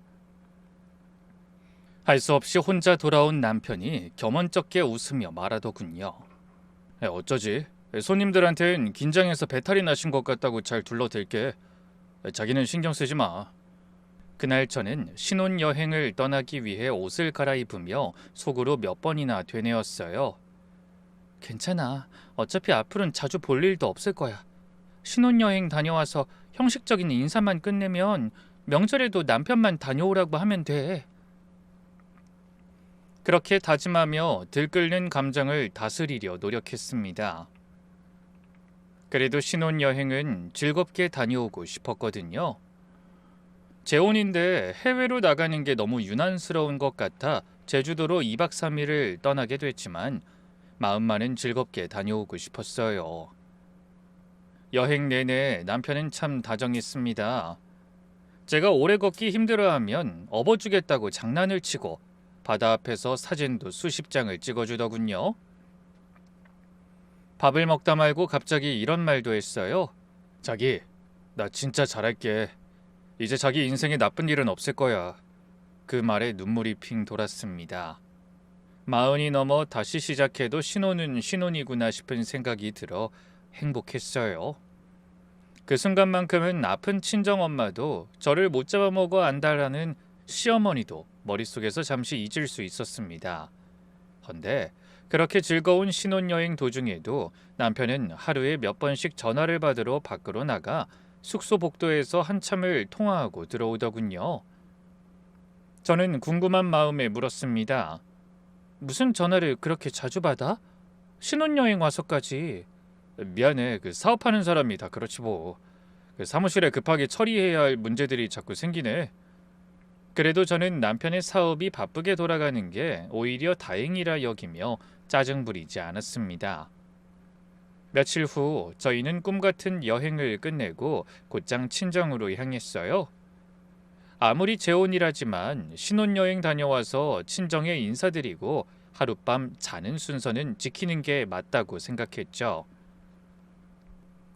할 수 없이 혼자 돌아온 남편이 겸언쩍게 웃으며 말하더군요. 어쩌지? 손님들한텐 긴장해서 배탈이 나신 것 같다고 잘 둘러댈게. 자기는 신경 쓰지 마. 그날 저는 신혼여행을 떠나기 위해 옷을 갈아입으며 속으로 몇 번이나 되뇌었어요. 괜찮아. 어차피 앞으로는 자주 볼 일도 없을 거야. 신혼여행 다녀와서 형식적인 인사만 끝내면 명절에도 남편만 다녀오라고 하면 돼. 그렇게 다짐하며 들끓는 감정을 다스리려 노력했습니다. 그래도 신혼여행은 즐겁게 다녀오고 싶었거든요. 재혼인데 해외로 나가는 게 너무 유난스러운 것 같아 제주도로 2박 3일을 떠나게 됐지만 마음만은 즐겁게 다녀오고 싶었어요. 여행 내내 남편은 참 다정했습니다. 제가 오래 걷기 힘들어하면 업어주겠다고 장난을 치고 바다 앞에서 사진도 수십 장을 찍어주더군요. 밥을 먹다 말고 갑자기 이런 말도 했어요. 자기, 나 진짜 잘할게. 이제 자기 인생에 나쁜 일은 없을 거야. 그 말에 눈물이 핑 돌았습니다. 40이 넘어 다시 시작해도 신혼은 신혼이구나 싶은 생각이 들어 행복했어요. 그 순간만큼은 아픈 친정엄마도 저를 못 잡아먹어 안다라는 시어머니도 머릿속에서 잠시 잊을 수 있었습니다. 헌데 그렇게 즐거운 신혼여행 도중에도 남편은 하루에 몇 번씩 전화를 받으러 밖으로 나가 숙소 복도에서 한참을 통화하고 들어오더군요. 저는 궁금한 마음에 물었습니다. 무슨 전화를 그렇게 자주 받아? 신혼여행 와서까지. 미안해. 그 사업하는 사람이 다 그렇지 뭐. 그 사무실에 급하게 처리해야 할 문제들이 자꾸 생기네. 그래도 저는 남편의 사업이 바쁘게 돌아가는 게 오히려 다행이라 여기며 짜증 부리지 않았습니다. 며칠 후 저희는 꿈같은 여행을 끝내고 곧장 친정으로 향했어요. 아무리 재혼이라지만 신혼여행 다녀와서 친정에 인사드리고 하룻밤 자는 순서는 지키는 게 맞다고 생각했죠.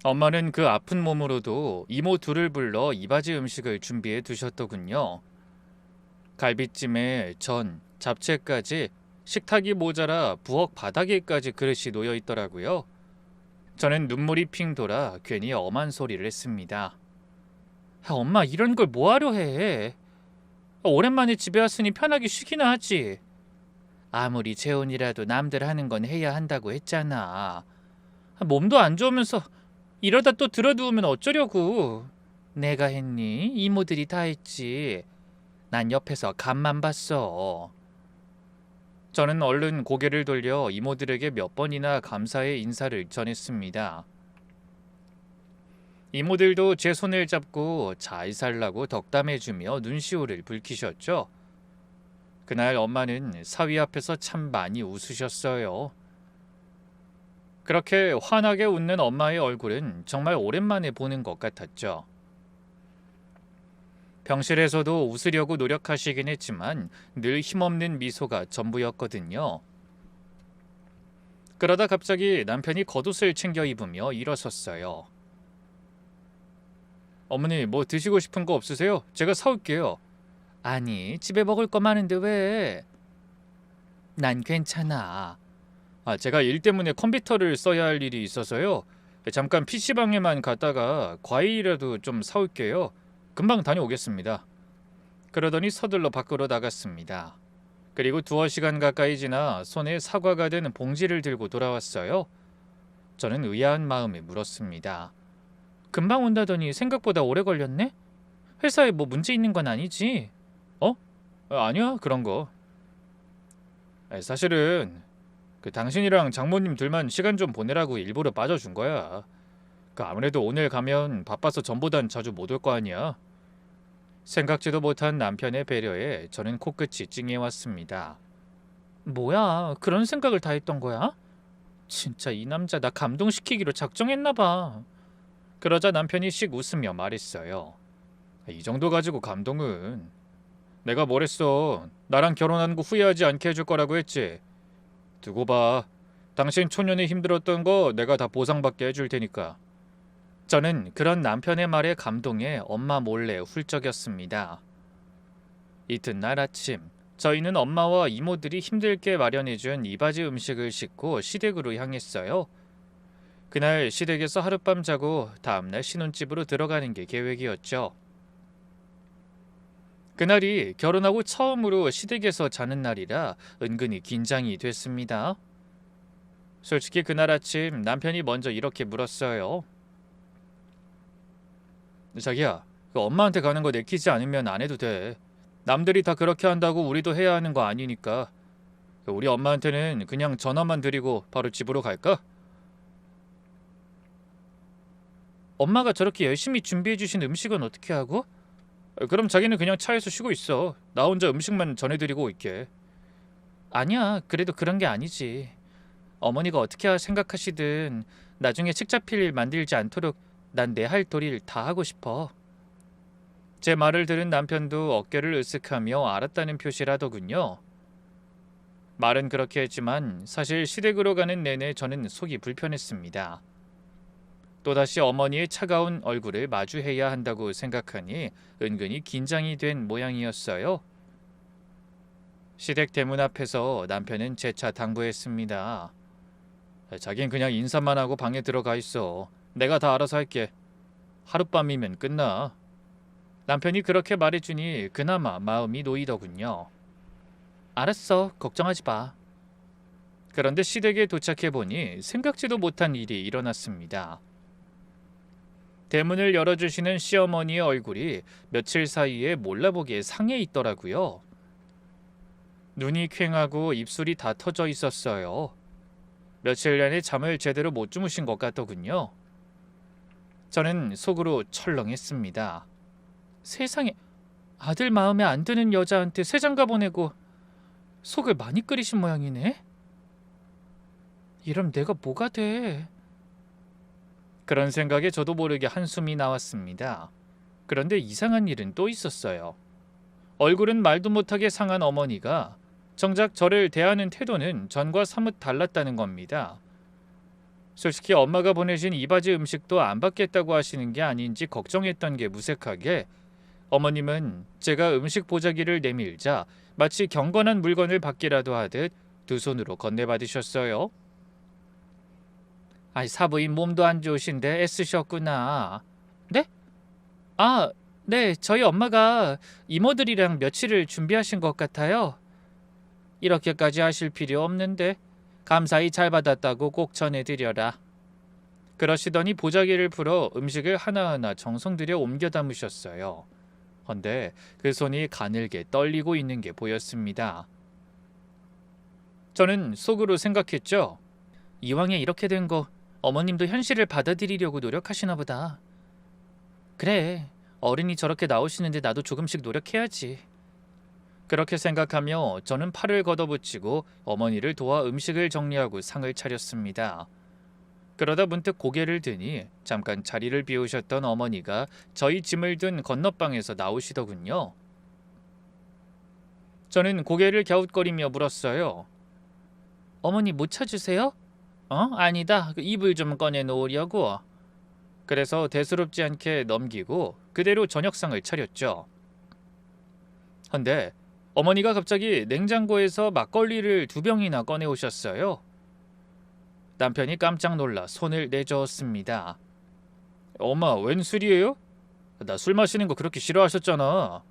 엄마는 그 아픈 몸으로도 이모 둘을 불러 이바지 음식을 준비해 두셨더군요. 갈비찜에 전, 잡채까지 식탁이 모자라 부엌 바닥에까지 그릇이 놓여 있더라고요. 저는 눈물이 핑 돌아 괜히 엄한 소리를 했습니다. 엄마 이런 걸 뭐하려 해? 오랜만에 집에 왔으니 편하게 쉬기나 하지. 아무리 재혼이라도 남들 하는 건 해야 한다고 했잖아. 몸도 안 좋으면서 이러다 또 들어누우면 어쩌려고. 내가 했니? 이모들이 다 했지. 난 옆에서 간만 봤어. 저는 얼른 고개를 돌려 이모들에게 몇 번이나 감사의 인사를 전했습니다. 이모들도 제 손을 잡고 잘 살라고 덕담해주며 눈시울을 붉히셨죠. 그날 엄마는 사위 앞에서 참 많이 웃으셨어요. 그렇게 환하게 웃는 엄마의 얼굴은 정말 오랜만에 보는 것 같았죠. 병실에서도 웃으려고 노력하시긴 했지만 늘 힘없는 미소가 전부였거든요. 그러다 갑자기 남편이 겉옷을 챙겨 입으며 일어섰어요. 어머니 뭐 드시고 싶은 거 없으세요? 제가 사올게요. 아니 집에 먹을 거 많은데 왜? 난 괜찮아. 제가 일 때문에 컴퓨터를 써야 할 일이 있어서요. 잠깐 PC방에만 갔다가 과일이라도 좀 사올게요. 금방 다녀오겠습니다. 그러더니 서둘러 밖으로 나갔습니다. 그리고 두어 시간 가까이 지나 손에 사과가 든 봉지를 들고 돌아왔어요. 저는 의아한 마음에 물었습니다. 금방 온다더니 생각보다 오래 걸렸네? 회사에 뭐 문제 있는 건 아니지? 어? 아니야, 그런 거. 사실은 당신이랑 장모님 둘만 시간 좀 보내라고 일부러 빠져준 거야. 아무래도 오늘 가면 바빠서 전보단 자주 못 올 거 아니야. 생각지도 못한 남편의 배려에 저는 코끝이 찡해왔습니다. 뭐야, 그런 생각을 다 했던 거야? 진짜 이 남자 나 감동시키기로 작정했나 봐. 그러자 남편이 씩 웃으며 말했어요. 이 정도 가지고 감동은. 내가 뭘 했어. 나랑 결혼한 거 후회하지 않게 해줄 거라고 했지. 두고 봐. 당신 초년에 힘들었던 거 내가 다 보상받게 해줄 테니까. 저는 그런 남편의 말에 감동해 엄마 몰래 훌쩍였습니다. 이튿날 아침, 저희는 엄마와 이모들이 힘들게 마련해준 이바지 음식을 싣고 시댁으로 향했어요. 그날 시댁에서 하룻밤 자고 다음날 신혼집으로 들어가는 게 계획이었죠. 그날이 결혼하고 처음으로 시댁에서 자는 날이라 은근히 긴장이 됐습니다. 솔직히 그날 아침 남편이 먼저 이렇게 물었어요. 자기야, 엄마한테 가는 거 내키지 않으면 안 해도 돼. 남들이 다 그렇게 한다고 우리도 해야 하는 거 아니니까. 우리 엄마한테는 그냥 전화만 드리고 바로 집으로 갈까? 엄마가 저렇게 열심히 준비해 주신 음식은 어떻게 하고? 그럼 자기는 그냥 차에서 쉬고 있어. 나 혼자 음식만 전해드리고 올게. 아니야, 그래도 그런 게 아니지. 어머니가 어떻게 생각하시든 나중에 책 잡힐 일 만들지 않도록 난 내 할 도리를 다 하고 싶어. 제 말을 들은 남편도 어깨를 으쓱하며 알았다는 표시를 하더군요. 말은 그렇게 했지만 사실 시댁으로 가는 내내 저는 속이 불편했습니다. 또다시 어머니의 차가운 얼굴을 마주해야 한다고 생각하니 은근히 긴장이 된 모양이었어요. 시댁 대문 앞에서 남편은 재차 당부했습니다. 자긴 그냥 인사만 하고 방에 들어가 있어. 내가 다 알아서 할게. 하룻밤이면 끝나. 남편이 그렇게 말해주니 그나마 마음이 놓이더군요. 알았어, 걱정하지 마. 그런데 시댁에 도착해보니 생각지도 못한 일이 일어났습니다. 대문을 열어주시는 시어머니의 얼굴이 며칠 사이에 몰라보게 상해 있더라고요. 눈이 퀭하고 입술이 다 터져 있었어요. 며칠 내내 잠을 제대로 못 주무신 것 같더군요. 저는 속으로 철렁했습니다. 세상에, 아들 마음에 안 드는 여자한테 새 장가 보내고 속을 많이 끓이신 모양이네. 이럼 내가 뭐가 돼? 그런 생각에 저도 모르게 한숨이 나왔습니다. 그런데 이상한 일은 또 있었어요. 얼굴은 말도 못하게 상한 어머니가 정작 저를 대하는 태도는 전과 사뭇 달랐다는 겁니다. 솔직히 엄마가 보내신 이바지 음식도 안 받겠다고 하시는 게 아닌지 걱정했던 게 무색하게 어머님은 제가 음식 보자기를 내밀자 마치 경건한 물건을 받기라도 하듯 두 손으로 건네받으셨어요. 아이, 사부인 몸도 안 좋으신데 애쓰셨구나. 네? 아, 네, 저희 엄마가 이모들이랑 며칠을 준비하신 것 같아요. 이렇게까지 하실 필요 없는데 감사히 잘 받았다고 꼭 전해드려라. 그러시더니 보자기를 풀어 음식을 하나하나 정성 들여 옮겨 담으셨어요. 헌데 그 손이 가늘게 떨리고 있는 게 보였습니다. 저는 속으로 생각했죠. 이왕에 이렇게 된 거 어머님도 현실을 받아들이려고 노력하시나 보다. 그래, 어른이 저렇게 나오시는데 나도 조금씩 노력해야지. 그렇게 생각하며 저는 팔을 걷어붙이고 어머니를 도와 음식을 정리하고 상을 차렸습니다. 그러다 문득 고개를 드니 잠깐 자리를 비우셨던 어머니가 저희 짐을 든 건너방에서 나오시더군요. 저는 고개를 갸웃거리며 물었어요. 어머니 못 찾으세요? 아니다. 이불 좀 꺼내 놓으려고. 그래서 대수롭지 않게 넘기고 그대로 저녁상을 차렸죠. 헌데 어머니가 갑자기 냉장고에서 막걸리를 2병이나 꺼내 오셨어요. 남편이 깜짝 놀라 손을 내저었습니다. 엄마, 웬 술이에요? 나 술 마시는 거 그렇게 싫어하셨잖아.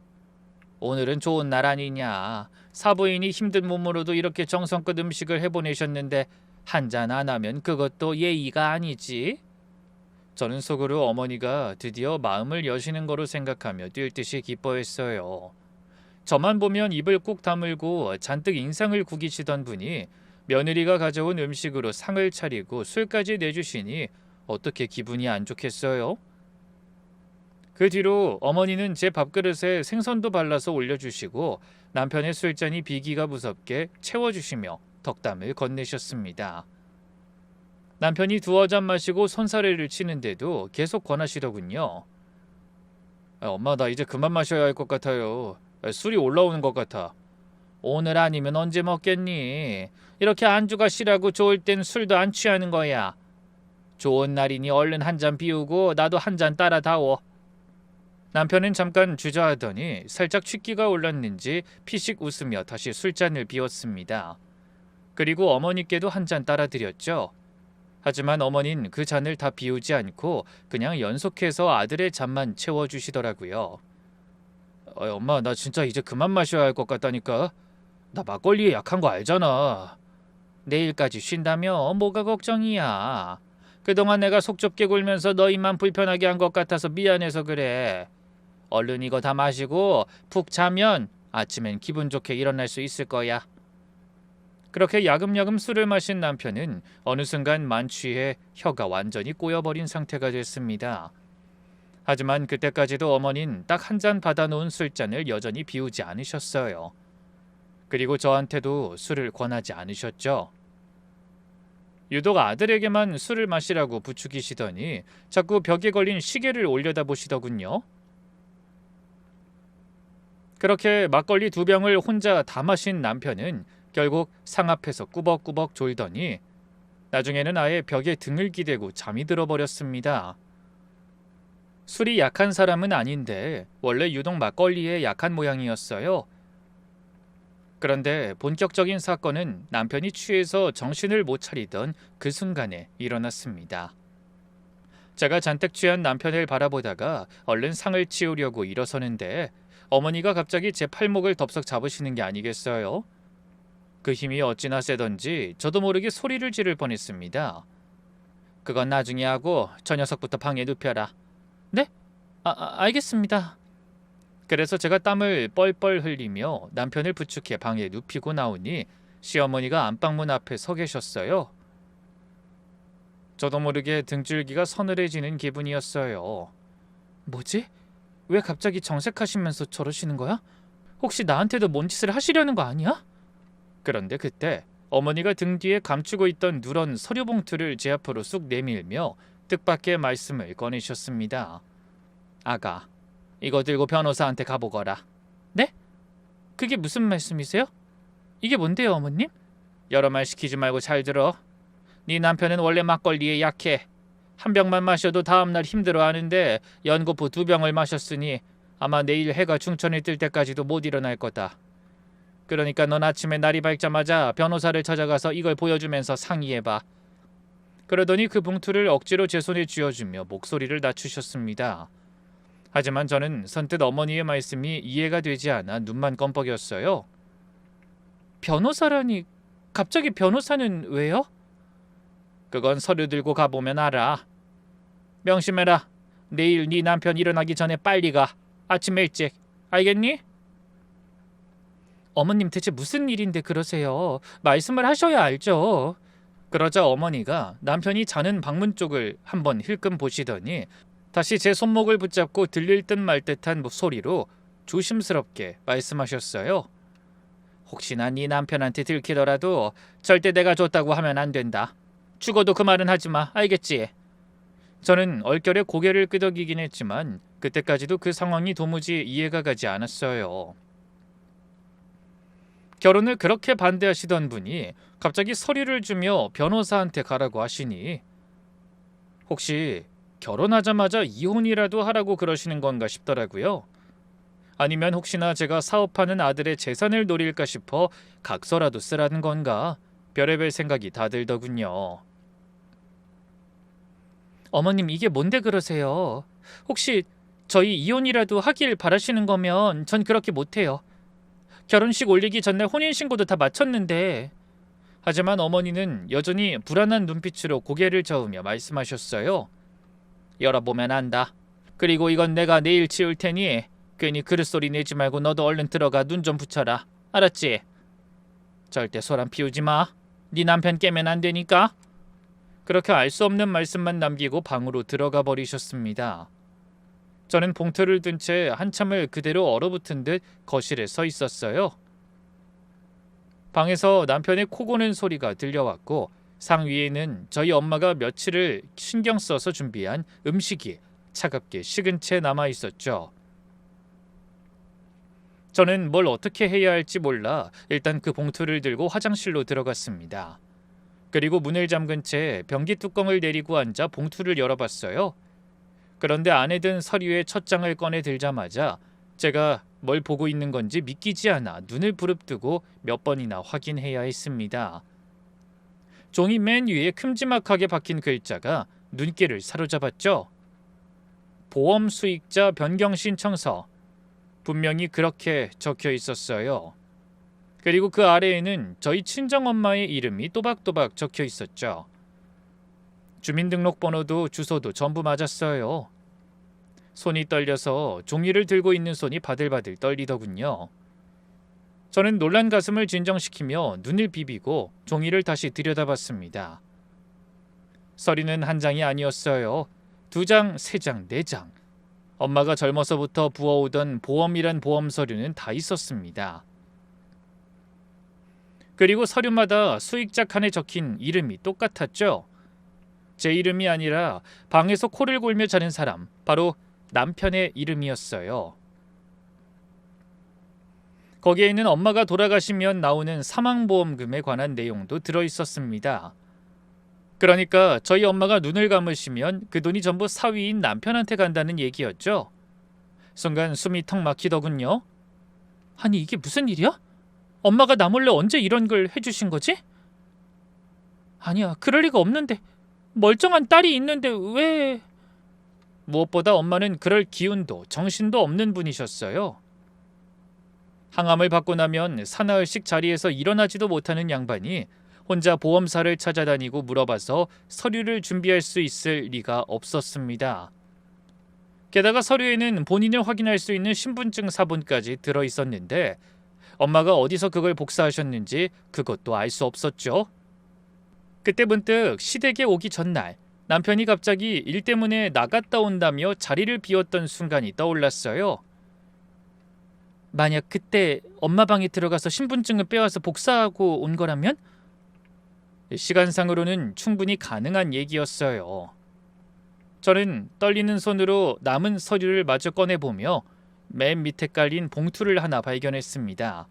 오늘은 좋은 날 아니냐. 사부인이 힘든 몸으로도 이렇게 정성껏 음식을 해보내셨는데 한잔 안 하면 그것도 예의가 아니지. 저는 속으로 어머니가 드디어 마음을 여시는 거로 생각하며 뛸 듯이 기뻐했어요. 저만 보면 입을 꾹 다물고 잔뜩 인상을 구기시던 분이 며느리가 가져온 음식으로 상을 차리고 술까지 내주시니 어떻게 기분이 안 좋겠어요? 그 뒤로 어머니는 제 밥그릇에 생선도 발라서 올려주시고 남편의 술잔이 비기가 무섭게 채워주시며 덕담을 건네셨습니다. 남편이 두어 잔 마시고 손사래를 치는데도 계속 권하시더군요. 엄마, 나 이제 그만 마셔야 할 것 같아요. 술이 올라오는 것 같아. 오늘 아니면 언제 먹겠니? 이렇게 안주가 시라고 좋을 땐 술도 안 취하는 거야. 좋은 날이니 얼른 한 잔 비우고 나도 한 잔 따라 다오. 남편은 잠깐 주저하더니 살짝 취기가 올랐는지 피식 웃으며 다시 술잔을 비웠습니다. 그리고 어머니께도 한 잔 따라 드렸죠. 하지만 어머니는 그 잔을 다 비우지 않고 그냥 연속해서 아들의 잔만 채워주시더라고요. 엄마, 나 진짜 이제 그만 마셔야 할 것 같다니까. 나 막걸리에 약한 거 알잖아. 내일까지 쉰다며 뭐가 걱정이야. 그동안 내가 속 좁게 굴면서 너희만 불편하게 한 것 같아서 미안해서 그래. 얼른 이거 다 마시고 푹 자면 아침엔 기분 좋게 일어날 수 있을 거야. 그렇게 야금야금 술을 마신 남편은 어느 순간 만취해 혀가 완전히 꼬여버린 상태가 됐습니다. 하지만 그때까지도 어머닌 딱 한 잔 받아놓은 술잔을 여전히 비우지 않으셨어요. 그리고 저한테도 술을 권하지 않으셨죠. 유독 아들에게만 술을 마시라고 부추기시더니 자꾸 벽에 걸린 시계를 올려다보시더군요. 그렇게 막걸리 2병을 혼자 다 마신 남편은 결국 상 앞에서 꾸벅꾸벅 졸더니 나중에는 아예 벽에 등을 기대고 잠이 들어버렸습니다. 술이 약한 사람은 아닌데 원래 유독 막걸리에 약한 모양이었어요. 그런데 본격적인 사건은 남편이 취해서 정신을 못 차리던 그 순간에 일어났습니다. 제가 잔뜩 취한 남편을 바라보다가 얼른 상을 치우려고 일어서는데 어머니가 갑자기 제 팔목을 덥석 잡으시는 게 아니겠어요? 그 힘이 어찌나 세던지 저도 모르게 소리를 지를 뻔했습니다. 그건 나중에 하고 저 녀석부터 방에 눕혀라. 네? 알겠습니다. 그래서 제가 땀을 뻘뻘 흘리며 남편을 부축해 방에 눕히고 나오니 시어머니가 안방문 앞에 서 계셨어요. 저도 모르게 등줄기가 서늘해지는 기분이었어요. 뭐지? 왜 갑자기 정색하시면서 저러시는 거야? 혹시 나한테도 뭔 짓을 하시려는 거 아니야? 그런데 그때 어머니가 등 뒤에 감추고 있던 누런 서류 봉투를 제 앞으로 쑥 내밀며 뜻밖의 말씀을 꺼내셨습니다. 아가, 이거 들고 변호사한테 가보거라. 네? 그게 무슨 말씀이세요? 이게 뭔데요, 어머님? 여러 말 시키지 말고 잘 들어. 네 남편은 원래 막걸리에 약해. 한 병만 마셔도 다음날 힘들어하는데 연거푸 2병을 마셨으니 아마 내일 해가 중천에 뜰 때까지도 못 일어날 거다. 그러니까 넌 아침에 날이 밝자마자 변호사를 찾아가서 이걸 보여주면서 상의해봐. 그러더니 그 봉투를 억지로 제 손에 쥐어주며 목소리를 낮추셨습니다. 하지만 저는 선뜻 어머니의 말씀이 이해가 되지 않아 눈만 껌뻑였어요. 변호사라니, 갑자기 변호사는 왜요? 그건 서류 들고 가보면 알아. 명심해라. 내일 네 남편 일어나기 전에 빨리 가. 아침 일찍. 알겠니? 어머님, 대체 무슨 일인데 그러세요? 말씀을 하셔야 알죠. 그러자 어머니가 남편이 자는 방문 쪽을 한번 힐끔 보시더니 다시 제 손목을 붙잡고 들릴 듯 말 듯한 소리로 조심스럽게 말씀하셨어요. 혹시나 네 남편한테 들키더라도 절대 내가 줬다고 하면 안 된다. 죽어도 그 말은 하지 마. 알겠지? 저는 얼결에 고개를 끄덕이긴 했지만 그때까지도 그 상황이 도무지 이해가 가지 않았어요. 결혼을 그렇게 반대하시던 분이 갑자기 서류를 주며 변호사한테 가라고 하시니 혹시 결혼하자마자 이혼이라도 하라고 그러시는 건가 싶더라고요. 아니면 혹시나 제가 사업하는 아들의 재산을 노릴까 싶어 각서라도 쓰라는 건가, 별의별 생각이 다 들더군요. 어머님, 이게 뭔데 그러세요? 혹시 저희 이혼이라도 하길 바라시는 거면 전 그렇게 못해요. 결혼식 올리기 전에 혼인신고도 다 마쳤는데. 하지만 어머니는 여전히 불안한 눈빛으로 고개를 저으며 말씀하셨어요. 열어보면 안다. 그리고 이건 내가 내일 치울 테니 괜히 그릇소리 내지 말고 너도 얼른 들어가 눈 좀 붙여라. 알았지? 절대 소란 피우지 마. 네 남편 깨면 안 되니까. 그렇게 알 수 없는 말씀만 남기고 방으로 들어가 버리셨습니다. 저는 봉투를 든 채 한참을 그대로 얼어붙은 듯 거실에 서 있었어요. 방에서 남편의 코 고는 소리가 들려왔고 상 위에는 저희 엄마가 며칠을 신경 써서 준비한 음식이 차갑게 식은 채 남아 있었죠. 저는 뭘 어떻게 해야 할지 몰라 일단 그 봉투를 들고 화장실로 들어갔습니다. 그리고 문을 잠근 채 변기 뚜껑을 내리고 앉아 봉투를 열어봤어요. 그런데 안에 든 서류의 첫 장을 꺼내 들자마자 제가 뭘 보고 있는 건지 믿기지 않아 눈을 부릅뜨고 몇 번이나 확인해야 했습니다. 종이 맨 위에 큼지막하게 박힌 글자가 눈길을 사로잡았죠. 보험 수익자 변경 신청서. 분명히 그렇게 적혀 있었어요. 그리고 그 아래에는 저희 친정엄마의 이름이 또박또박 적혀 있었죠. 주민등록번호도 주소도 전부 맞았어요. 손이 떨려서 종이를 들고 있는 손이 바들바들 떨리더군요. 저는 놀란 가슴을 진정시키며 눈을 비비고 종이를 다시 들여다봤습니다. 서류는 한 장이 아니었어요. 2장, 3장, 4장. 엄마가 젊어서부터 부어오던 보험이란 보험 서류는 다 있었습니다. 그리고 서류마다 수익자 칸에 적힌 이름이 똑같았죠. 제 이름이 아니라 방에서 코를 골며 자는 사람, 바로 남편의 이름이었어요. 거기에는 엄마가 돌아가시면 나오는 사망보험금에 관한 내용도 들어있었습니다. 그러니까 저희 엄마가 눈을 감으시면 그 돈이 전부 사위인 남편한테 간다는 얘기였죠. 순간 숨이 턱 막히더군요. 아니 이게 무슨 일이야? 엄마가 나 몰래 언제 이런 걸 해주신 거지? 아니야, 그럴 리가 없는데. 멀쩡한 딸이 있는데 왜... 무엇보다 엄마는 그럴 기운도 정신도 없는 분이셨어요. 항암을 받고 나면 사나흘씩 자리에서 일어나지도 못하는 양반이 혼자 보험사를 찾아다니고 물어봐서 서류를 준비할 수 있을 리가 없었습니다. 게다가 서류에는 본인을 확인할 수 있는 신분증 사본까지 들어있었는데 엄마가 어디서 그걸 복사하셨는지 그것도 알 수 없었죠. 그때 문득 시댁에 오기 전날 남편이 갑자기 일 때문에 나갔다 온다며 자리를 비웠던 순간이 떠올랐어요. 만약 그때 엄마 방에 들어가서 신분증을 빼와서 복사하고 온 거라면? 시간상으로는 충분히 가능한 얘기였어요. 저는 떨리는 손으로 남은 서류를 마저 꺼내보며 맨 밑에 깔린 봉투를 하나 발견했습니다.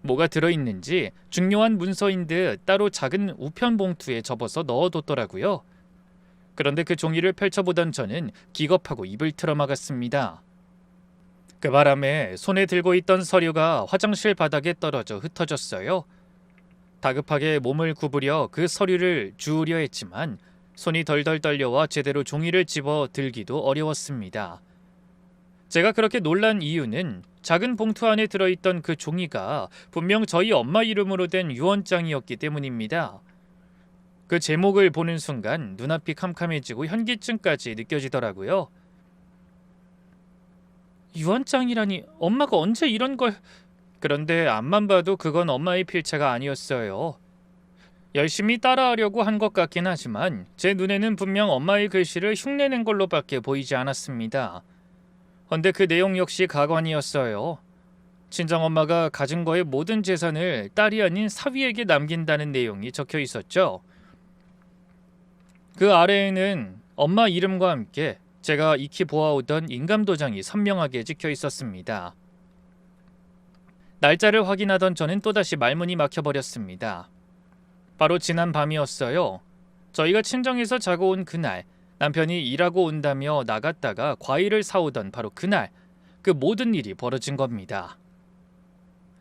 뭐가 들어있는지 중요한 문서인 듯 따로 작은 우편 봉투에 접어서 넣어뒀더라고요. 그런데 그 종이를 펼쳐보던 저는 기겁하고 입을 틀어막았습니다. 그 바람에 손에 들고 있던 서류가 화장실 바닥에 떨어져 흩어졌어요. 다급하게 몸을 구부려 그 서류를 주우려 했지만 손이 덜덜 떨려와 제대로 종이를 집어 들기도 어려웠습니다. 제가 그렇게 놀란 이유는 작은 봉투 안에 들어있던 그 종이가 분명 저희 엄마 이름으로 된 유언장이었기 때문입니다. 그 제목을 보는 순간 눈앞이 캄캄해지고 현기증까지 느껴지더라고요. 유언장이라니 엄마가 언제 이런 걸... 그런데 앞만 봐도 그건 엄마의 필체가 아니었어요. 열심히 따라하려고 한 것 같긴 하지만 제 눈에는 분명 엄마의 글씨를 흉내낸 걸로밖에 보이지 않았습니다. 헌데 그 내용 역시 가관이었어요. 친정엄마가 가진 거의 모든 재산을 딸이 아닌 사위에게 남긴다는 내용이 적혀 있었죠. 그 아래에는 엄마 이름과 함께 제가 익히 보아오던 인감도장이 선명하게 찍혀 있었습니다. 날짜를 확인하던 저는 또다시 말문이 막혀버렸습니다. 바로 지난 밤이었어요. 저희가 친정에서 자고 온 그날, 남편이 일하고 온다며 나갔다가 과일을 사오던 바로 그날, 그 모든 일이 벌어진 겁니다.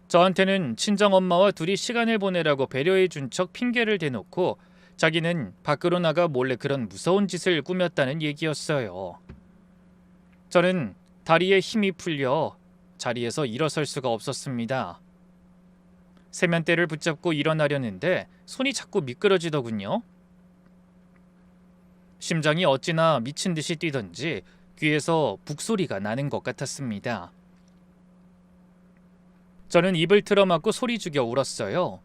저한테는 친정엄마와 둘이 시간을 보내라고 배려해 준 척 핑계를 대놓고 자기는 밖으로 나가 몰래 그런 무서운 짓을 꾸몄다는 얘기였어요. 저는 다리에 힘이 풀려 자리에서 일어설 수가 없었습니다. 세면대를 붙잡고 일어나려는데 손이 자꾸 미끄러지더군요. 심장이 어찌나 미친 듯이 뛰던지 귀에서 북소리가 나는 것 같았습니다. 저는 입을 틀어막고 소리 죽여 울었어요.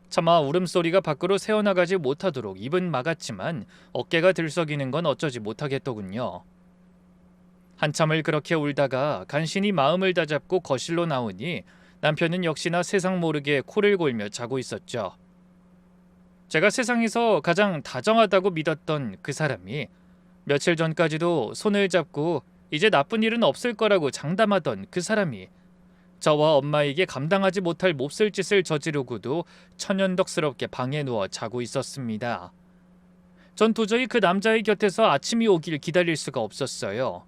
차마 울음소리가 밖으로 새어나가지 못하도록 입은 막았지만 어깨가 들썩이는 건 어쩌지 못하겠더군요. 한참을 그렇게 울다가 간신히 마음을 다잡고 거실로 나오니 남편은 역시나 세상 모르게 코를 골며 자고 있었죠. 제가 세상에서 가장 다정하다고 믿었던 그 사람이 며칠 전까지도 손을 잡고 이제 나쁜 일은 없을 거라고 장담하던 그 사람이 저와 엄마에게 감당하지 못할 몹쓸 짓을 저지르고도 천연덕스럽게 방에 누워 자고 있었습니다. 전 도저히 그 남자의 곁에서 아침이 오길 기다릴 수가 없었어요.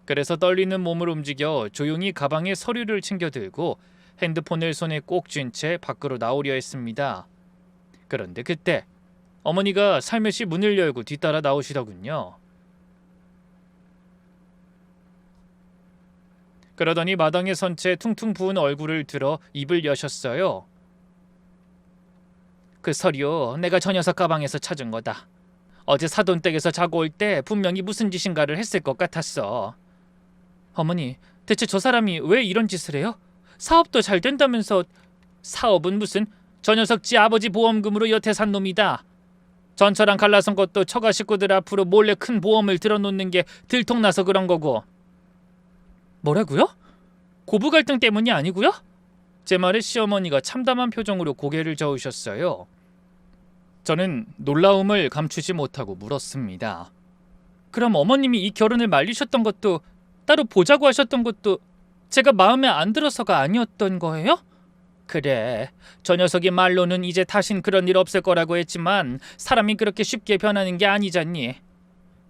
그래서 떨리는 몸을 움직여 조용히 가방에 서류를 챙겨들고 핸드폰을 손에 꼭 쥔 채 밖으로 나오려 했습니다. 그런데 그때 어머니가 살며시 문을 열고 뒤따라 나오시더군요. 그러더니 마당에 선 채 퉁퉁 부은 얼굴을 들어 입을 여셨어요. 그 서류 내가 저 녀석 가방에서 찾은 거다. 어제 사돈댁에서 자고 올 때 분명히 무슨 짓인가를 했을 것 같았어. 어머니, 대체 저 사람이 왜 이런 짓을 해요? 사업도 잘 된다면서. 사업은 무슨, 저 녀석 지 아버지 보험금으로 여태 산 놈이다. 전처랑 갈라선 것도 처가 식구들 앞으로 몰래 큰 보험을 들어놓는 게 들통나서 그런 거고. 뭐라고요? 고부 갈등 때문이 아니고요? 제 말에 시어머니가 참담한 표정으로 고개를 저으셨어요. 저는 놀라움을 감추지 못하고 물었습니다. 그럼 어머님이 이 결혼을 말리셨던 것도, 따로 보자고 하셨던 것도 제가 마음에 안 들어서가 아니었던 거예요? 그래, 저 녀석이 말로는 이제 다신 그런 일 없을 거라고 했지만 사람이 그렇게 쉽게 변하는 게 아니잖니.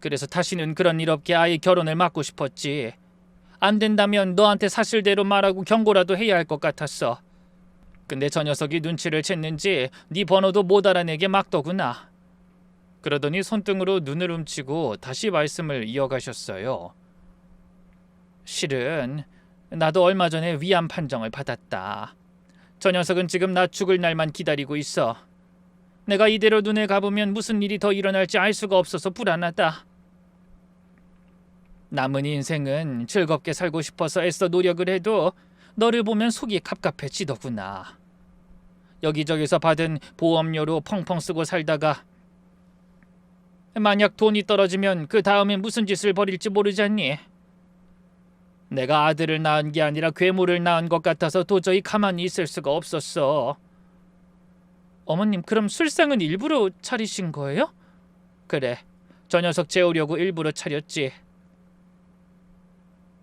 그래서 다시는 그런 일 없게 아예 결혼을 막고 싶었지. 안 된다면 너한테 사실대로 말하고 경고라도 해야 할 것 같았어. 근데 저 녀석이 눈치를 챘는지 네 번호도 못 알아내게 막더구나. 그러더니 손등으로 눈을 훔치고 다시 말씀을 이어가셨어요. 실은 나도 얼마 전에 위암 판정을 받았다. 저 녀석은 지금 나 죽을 날만 기다리고 있어. 내가 이대로 눈에 가보면 무슨 일이 더 일어날지 알 수가 없어서 불안하다. 남은 인생은 즐겁게 살고 싶어서 애써 노력을 해도 너를 보면 속이 갑갑해지더구나. 여기저기서 받은 보험료로 펑펑 쓰고 살다가 만약 돈이 떨어지면 그 다음에 무슨 짓을 벌일지 모르잖니. 내가 아들을 낳은 게 아니라 괴물을 낳은 것 같아서 도저히 가만히 있을 수가 없었어. 어머님, 그럼 술상은 일부러 차리신 거예요? 그래, 저 녀석 재우려고 일부러 차렸지.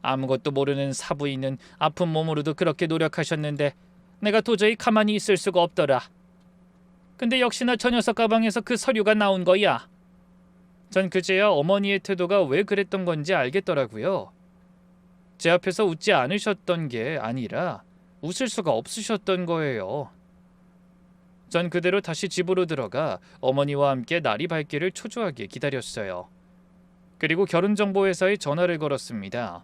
아무것도 모르는 사부인은 아픈 몸으로도 그렇게 노력하셨는데 내가 도저히 가만히 있을 수가 없더라. 근데 역시나 저 녀석 가방에서 그 서류가 나온 거야. 전 그제야 어머니의 태도가 왜 그랬던 건지 알겠더라고요. 제 앞에서 웃지 않으셨던 게 아니라 웃을 수가 없으셨던 거예요. 전 그대로 다시 집으로 들어가 어머니와 함께 날이 밝기를 초조하게 기다렸어요. 그리고 결혼정보회사에 전화를 걸었습니다.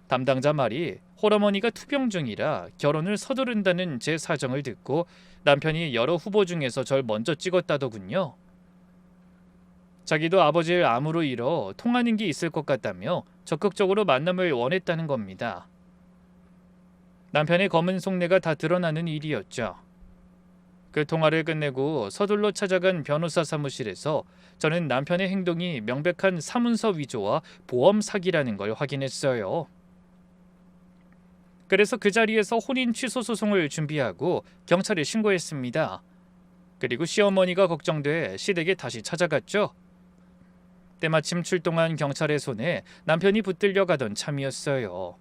담당자 말이 홀어머니가 투병 중이라 결혼을 서두른다는 제 사정을 듣고 남편이 여러 후보 중에서 절 먼저 찍었다더군요. 자기도 아버지를 암으로 잃어 통하는 게 있을 것 같다며 적극적으로 만남을 원했다는 겁니다. 남편의 검은 속내가 다 드러나는 일이었죠. 그 통화를 끝내고 서둘러 찾아간 변호사 사무실에서 저는 남편의 행동이 명백한 사문서 위조와 보험 사기라는 걸 확인했어요. 그래서 그 자리에서 혼인 취소 소송을 준비하고 경찰에 신고했습니다. 그리고 시어머니가 걱정돼 시댁에 다시 찾아갔죠. 때마침 출동한 경찰의 손에 남편이 붙들려 가던 참이었어요.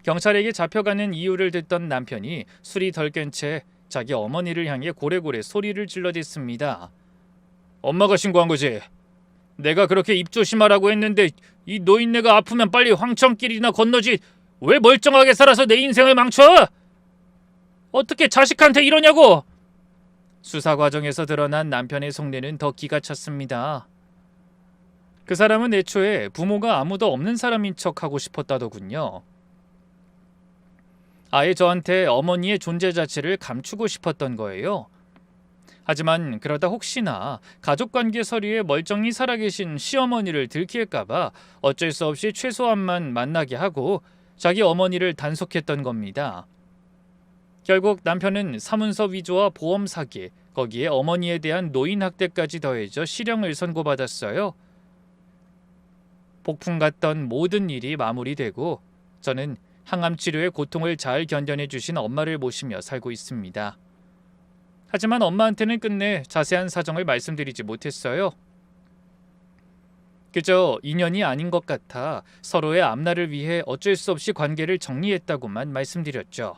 경찰에게 잡혀가는 이유를 듣던 남편이 술이 덜 깬 채 자기 어머니를 향해 고래고래 소리를 질러댔습니다. 엄마가 신고한 거지. 내가 그렇게 입 조심하라고 했는데 이 노인네가 아프면 빨리 황천길이나 건너지 왜 멀쩡하게 살아서 내 인생을 망쳐? 어떻게 자식한테 이러냐고! 수사 과정에서 드러난 남편의 속내는 더 기가 찼습니다. 그 사람은 애초에 부모가 아무도 없는 사람인 척하고 싶었다더군요. 아예 저한테 어머니의 존재 자체를 감추고 싶었던 거예요. 하지만 그러다 혹시나 가족관계 서류에 멀쩡히 살아계신 시어머니를 들킬까봐 어쩔 수 없이 최소한만 만나게 하고 자기 어머니를 단속했던 겁니다. 결국 남편은 사문서 위조와 보험 사기, 거기에 어머니에 대한 노인 학대까지 더해져 실형을 선고받았어요. 폭풍 같던 모든 일이 마무리되고 저는 항암 치료의 고통을 잘 견뎌내 주신 엄마를 모시며 살고 있습니다. 하지만 엄마한테는 끝내 자세한 사정을 말씀드리지 못했어요. 그저 인연이 아닌 것 같아 서로의 앞날을 위해 어쩔 수 없이 관계를 정리했다고만 말씀드렸죠.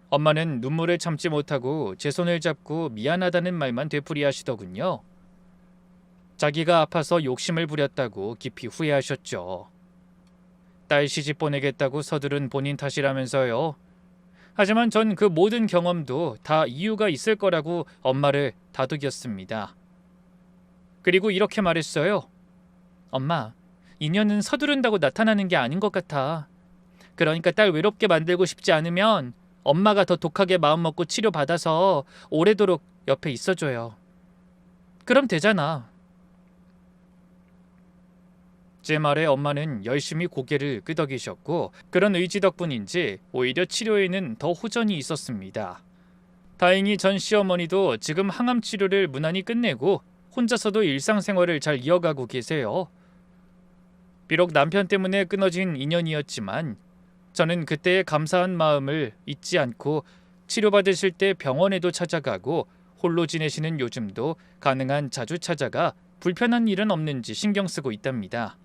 엄마는 눈물을 참지 못하고 제 손을 잡고 미안하다는 말만 되풀이하시더군요. 자기가 아파서 욕심을 부렸다고 깊이 후회하셨죠. 딸 시집 보내겠다고 서두른 본인 탓이라면서요. 하지만 전 그 모든 경험도 다 이유가 있을 거라고 엄마를 다독였습니다. 그리고 이렇게 말했어요. 엄마, 인연은 서두른다고 나타나는 게 아닌 것 같아. 그러니까 딸 외롭게 만들고 싶지 않으면 엄마가 더 독하게 마음먹고 치료받아서 오래도록 옆에 있어줘요. 그럼 되잖아. 제 말에 엄마는 열심히 고개를 끄덕이셨고 그런 의지 덕분인지 오히려 치료에는 더 호전이 있었습니다. 다행히 전 시어머니도 지금 항암 치료를 무난히 끝내고 혼자서도 일상생활을 잘 이어가고 계세요. 비록 남편 때문에 끊어진 인연이었지만 저는 그때의 감사한 마음을 잊지 않고 치료받으실 때 병원에도 찾아가고 홀로 지내시는 요즘도 가능한 자주 찾아가 불편한 일은 없는지 신경 쓰고 있답니다.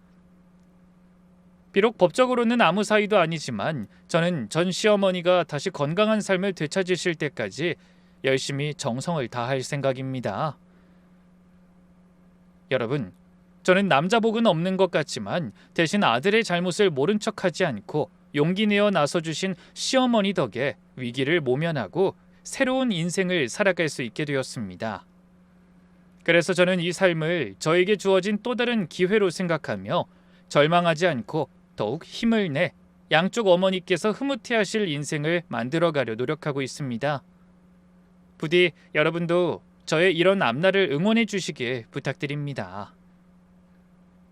비록 법적으로는 아무 사이도 아니지만 저는 전 시어머니가 다시 건강한 삶을 되찾으실 때까지 열심히 정성을 다할 생각입니다. 여러분, 저는 남자복은 없는 것 같지만 대신 아들의 잘못을 모른 척하지 않고 용기 내어 나서주신 시어머니 덕에 위기를 모면하고 새로운 인생을 살아갈 수 있게 되었습니다. 그래서 저는 이 삶을 저에게 주어진 또 다른 기회로 생각하며 절망하지 않고 더욱 힘을 내 양쪽 어머니께서 흐뭇해하실 인생을 만들어가려 노력하고 있습니다. 부디 여러분도 저의 이런 앞날을 응원해 주시길 부탁드립니다.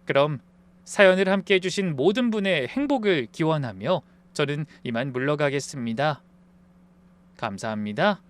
그럼 사연을 함께 해주신 모든 분의 행복을 기원하며 저는 이만 물러가겠습니다. 감사합니다.